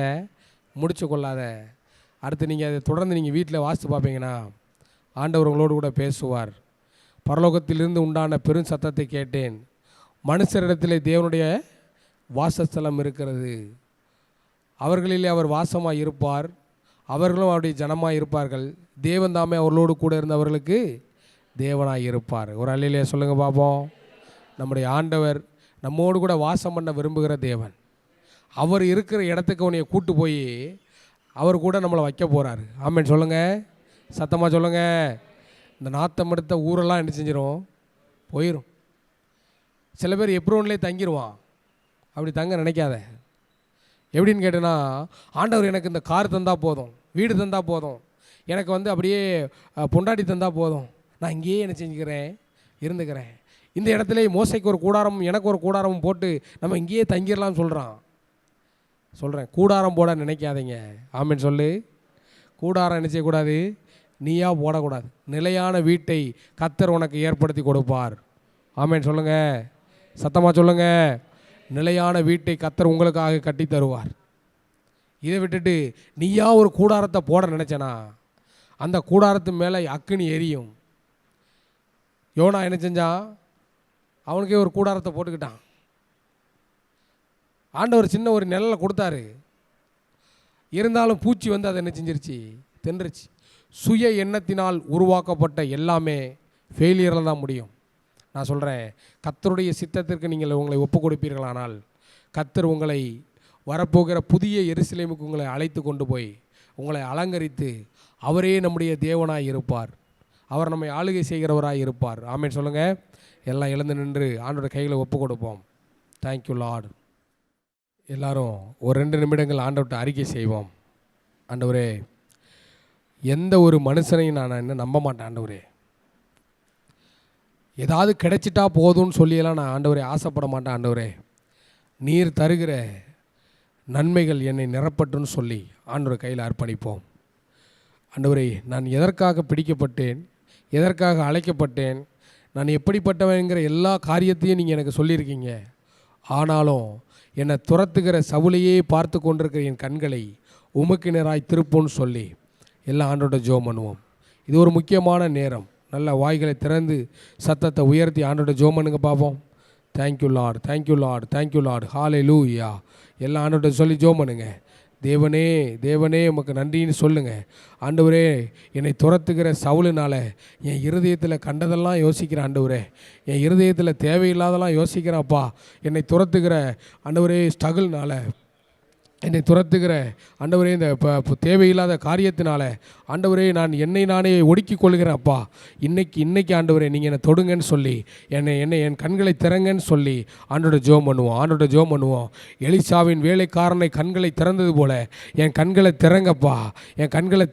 A: முடிச்சு கொள்ளாத. அடுத்து நீங்கள் அதை தொடர்ந்து நீங்கள் வீட்டில் வாசித்து பார்ப்பீங்கன்னா ஆண்டவர் உங்களோடு கூட பேசுவார். பரலோகத்திலிருந்து உண்டான பெரும் சத்தத்தை கேட்டேன், மனுஷரிடத்திலே தேவனுடைய வாசஸ்தலம் இருக்கிறது, அவர்களிலே அவர் வாசமாக இருப்பார், அவர்களும் அவருடைய ஜனமாக இருப்பார்கள், தேவன் தாமே அவர்களோடு கூட இருந்தவர்களுக்கு தேவனாக இருப்பார். ஒரு அல்லேலூயா சொல்லுங்கள் பார்ப்போம். நம்முடைய ஆண்டவர் நம்மோடு கூட வாசம் பண்ண விரும்புகிற தேவன். அவர் இருக்கிற இடத்துக்கு உன்னைய கூட்டு போய் அவர் கூட நம்மளை வைக்க போகிறாரு. ஆமென் சொல்லுங்கள், சத்தமாக சொல்லுங்கள். இந்த நாத்தம் எடுத்த ஊரெல்லாம் என்ன செஞ்சிடும், போயிடும். சில பேர் எப்ரோன்லேயே தங்கிடுவான். அப்படி தங்க நினைக்காத. எப்படின்னு கேட்டேன்னா, ஆண்டவர் எனக்கு இந்த கார் தந்தால் போதும், வீடு தந்தால் போதும், எனக்கு அப்படியே பொண்டாட்டி தந்தால் போதும், நான் இங்கேயே என்ன செஞ்சுக்கிறேன், இருந்துக்கிறேன். இந்த இடத்துல மோசைக்கு ஒரு கூடாரமும் எனக்கு ஒரு கூடாரமும் போட்டு நம்ம இங்கேயே தங்கிடலாம்னு சொல்கிறேன். கூடாரம் போட நினைக்காதீங்க. ஆமென் சொல்லு. கூடாரம் என்ன செய்யக்கூடாது, நீயா போடக்கூடாது. நிலையான வீட்டை கர்த்தர் உனக்கு ஏற்படுத்தி கொடுப்பார். ஆமென் சொல்லுங்கள், சத்தமாக சொல்லுங்கள். நிலையான வீட்டை கர்த்தர் உங்களுக்காக கட்டி தருவார். இதை விட்டுட்டு நீயா ஒரு கூடாரத்தை போட நினச்சனா அந்த கூடாரத்து மேலே அக்கினி எரியும். யோனா என்ன செஞ்சான், அவனுக்கே ஒரு கூடாரத்தை போட்டுக்கிட்டான். ஆண்டவர் சின்ன ஒரு நிழலை கொடுத்தாரு, இருந்தாலும் பூச்சி அதை என்ன செஞ்சிருச்சு, தின்றுச்சு. சுய எண்ணத்தினால் உருவாக்கப்பட்ட எல்லாமே ஃபெயிலியரில் தான் முடியும். நான் சொல்கிறேன், கர்த்தருடைய சித்தத்திற்கு நீங்கள் உங்களை ஒப்பு கொடுப்பீர்களானால் கர்த்தர் உங்களை வரப்போகிற புதிய எருசலேமுக்கு உங்களை அழைத்து கொண்டு போய் உங்களை அலங்கரித்து அவரே நம்முடைய தேவனாய் இருப்பார். அவர் நம்மை ஆளுகை செய்கிறவராய் இருப்பார். ஆமென் சொல்லுங்கள். எல்லாம் எழுந்து நின்று ஆண்டோட கைகளை ஒப்பு கொடுப்போம். Thank you Lord. எல்லாரும் ஒரு 2 நிமிடங்கள் ஆண்டவர்கிட்ட அறிக்கை செய்வோம். ஆண்டவரே, எந்த ஒரு மனுஷனையும் நான் இன்னும் நம்ப மாட்டேன். ஆண்டவரே, ஏதாவது கிடைச்சிட்டா போதும்னு சொல்லியெல்லாம் நான் ஆண்டவரே ஆசைப்பட மாட்டேன். ஆண்டவரே, நீர் தருகிற நன்மைகள் என்னை நிரப்பட்டுன்னு சொல்லி ஆண்டவர் கையில் அர்ப்பணிப்போம். ஆண்டவரே, நான் எதற்காக பிடிக்கப்பட்டேன், எதற்காக அழைக்கப்பட்டேன், நான் எப்படிப்பட்டவங்கிற எல்லா காரியத்தையும் நீங்கள் எனக்கு சொல்லியிருக்கீங்க. ஆனாலும் என்னை துரத்துகிற சவுலையே பார்த்து கொண்டிருக்கிற என் கண்களை உமக்கு நேராய் திருப்போன்னு சொல்லி எல்லாம் ஆண்டோட ஜெபம் பண்ணுவோம். இது ஒரு முக்கியமான நேரம். நல்ல வாய்களை திறந்து சத்தத்தை உயர்த்தி ஆண்டோட ஜெபம் பண்ணுங்க பார்ப்போம். Thank you Lord, thank you Lord, thank you Lord, hallelujah. எல்லாம் ஆண்டோட சொல்லி ஜெபம் பண்ணுங்க. தேவனே, தேவனே உமக்கு நன்றின்னு சொல்லுங்கள். ஆண்டவரே, என்னை துரத்துகிற சவுலினால் என் இருதயத்தில் கண்டதெல்லாம் யோசிக்கிறேன். ஆண்டவரே, என் இருதயத்தில் தேவையில்லாதெல்லாம் யோசிக்கிறேன்ப்பா. என்னை துரத்துகிற ஆண்டவரே ஸ்ட்ரகிள்னால், என்னை துரத்துகிற ஆண்டவரே இந்த தேவையில்லாத காரியத்தினால ஆண்டவரே நான் என்னை நானே ஒடுக்கி கொள்கிறேன். அப்பா, இன்னைக்கு ஆண்டவரே நீங்கள் என்னை தொடுங்கன்னு சொல்லி என் கண்களை திறங்கன்னு சொல்லி ஆண்டோட ஜெபம் பண்ணுவோம். எலிசாவின் வேலைக்காரனை கண்களை திறந்தது போல என் கண்களை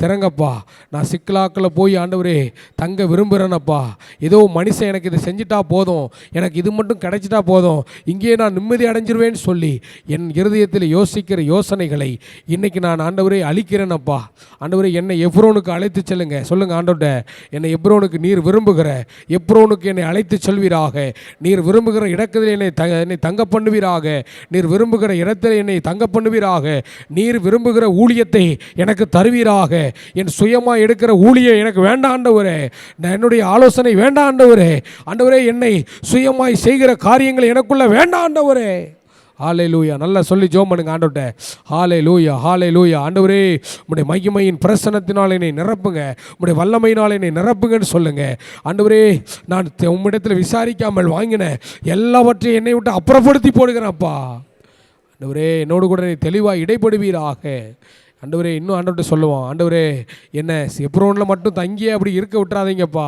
A: திறங்கப்பா. நான் சிக்கலாக்கில் போய் ஆண்டவரே தங்க விரும்புகிறேனப்பா. ஏதோ மனுஷன் எனக்கு இதை செஞ்சிட்டா போதும், எனக்கு இது மட்டும் கிடைச்சிட்டா போதும், இங்கேயே நான் நிம்மதி அடைஞ்சிருவேன்னு சொல்லி என் இருதயத்தில் யோசிக்கிற யோசனைகளை இன்னைக்கு நான் ஆண்டவரே அழிக்கிறேனப்பா. ஆண்டவரே, என்னை எப்ரோனுக்கு அழைத்து செல்லுங்க. சொல்லுங்கள் ஆண்டவர்கிட்ட, என்னை எப்ரோனுக்கு நீர் விரும்புகிற எப்ரோனுக்கு என்னை அழைத்து செல்வீராக. நீர் விரும்புகிற இடத்தில் என்னை தங்க பண்ணுவீராக. நீர் விரும்புகிற இடத்தில் என்னை தங்க பண்ணுவீராக. நீர் விரும்புகிற ஊழியத்தை எனக்கு தருவீராக. என் சுயமாக எடுக்கிற ஊழியம் எனக்கு வேண்டாம் ஆண்டவரே. என்னுடைய ஆலோசனை வேண்டாம் ஆண்டவரே. ஆண்டவரே, என்னை சுயமாய் செய்கிற காரியங்கள் எனக்குள்ள வேண்டாம் ஆண்டவரே. ஹalleluya. நல்லா சொல்லி ஜெபம் பண்ணுங்க ஆண்டவர்ட்ட. ஹalleluya ஹalleluya. ஆண்டவரே உம்முடைய மகிமையின் பிரசன்னத்தினால் என்னை நிரப்புங்க, உம்முடைய வல்லமையினால் என்னை நிரப்புங்கன்னு சொல்லுங்க. ஆண்டவரே நான் உம்மிடத்தில் விசாரிக்காமல் வாங்கின எல்லாவற்றையும் என்னை விட்டு அப்புறப்படுத்தி போடுகிறேன்ப்பா. ஆண்டவரே என்னோடு கூட நீ தெளிவாக இடைப்படுவீராக. ஆண்டவரே இன்னும் ஆண்டவர்கிட்ட சொல்லுவோம், ஆண்டவரே என்னை எப்ரோனில் மட்டும் தங்கியே அப்படி இருக்க விட்டுறாதீங்கப்பா,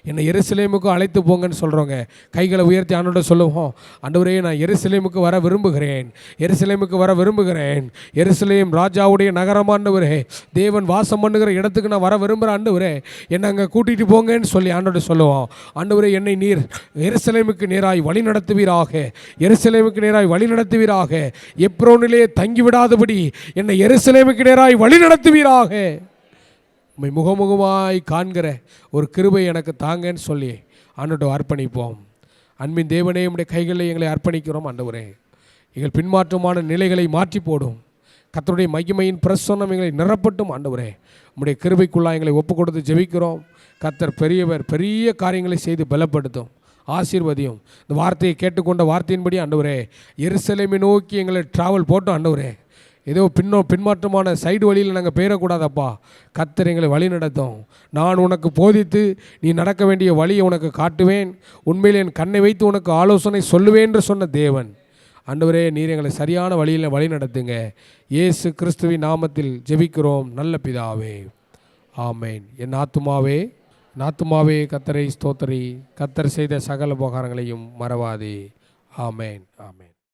A: என்னை எருசலேமுக்கு அழைத்து போங்கன்னு சொல்கிறோங்க. கைகளை உயர்த்தி ஆண்டவர்கிட்ட சொல்லுவோம், ஆண்டவரே நான் எருசலேமுக்கு வர விரும்புகிறேன், எருசலேமுக்கு வர விரும்புகிறேன். எருசலேம் ராஜாவுடைய நகரமாண்டவரே, தேவன் வாசம் பண்ணுகிற இடத்துக்கு நான் வர விரும்புகிறேன். ஆண்டவரே என்னை அங்கே கூட்டிகிட்டு போங்கன்னு சொல்லி ஆண்டவர்கிட்ட சொல்லுவோம். ஆண்டவரே என்னை நீர் எருசலேமுக்கு நேராய் வழி நடத்துவீராக, எருசலேமுக்கு நேராய் வழி நடத்துவீராக. எப்ரோனிலே தங்கிவிடாதபடி என்னை எருசலேமுக்கு நேராய் வழி நடத்துவீராக. உம்மை முகமுகமாய் காண்கிற ஒரு கிருபை எனக்கு தாங்கன்னு சொல்லி ஆண்டவர்கிட்ட அர்ப்பணிப்போம். அன்பின் தேவனே உம்முடைய கைகளில் எங்களை அர்ப்பணிக்கிறோம். ஆண்டவரே எங்கள் பின்மாற்றமான நிலைகளை மாற்றி போடும். கர்த்தருடைய மகிமையின் பிரசன்னம் எங்களை நிரப்பட்டும். ஆண்டவரே உம்முடைய கிருபைக்குள்ளாக எங்களை ஒப்பு கொடுத்து ஜெபிக்கிறோம். கர்த்தர் பெரியவர், பெரிய காரியங்களை செய்து பலப்படுத்தும், ஆசீர்வதியும். இந்த வார்த்தையை கேட்டுக்கொண்ட வார்த்தையின்படி ஆண்டவரே எருசலேமை நோக்கி எங்களை ட்ராவல் போட்டோம். ஆண்டவரே ஏதோ பின்மாற்றமான சைடு வழியில் நாங்கள் போயிடக்கூடாதப்பா. கர்த்தர் எங்களை வழி நடத்தும். நான் உனக்கு போதித்து நீ நடக்க வேண்டிய வழியை உனக்கு காட்டுவேன், உண்மையில் என் கண்ணை வைத்து உனக்கு ஆலோசனை சொல்லுவேன் என்று சொன்ன தேவன். ஆண்டவரே நீர் எங்களை சரியான வழியில் வழி நடத்துங்க. இயேசு கிறிஸ்துவின் நாமத்தில் ஜெபிக்கிறோம் நல்ல பிதாவே, ஆமேன். என் ஆத்துமாவே கர்த்தரை ஸ்தோத்திரி, கர்த்தர் செய்த சகல உபகாரங்களையும் மறவாதே. ஆமேன் ஆமேன்.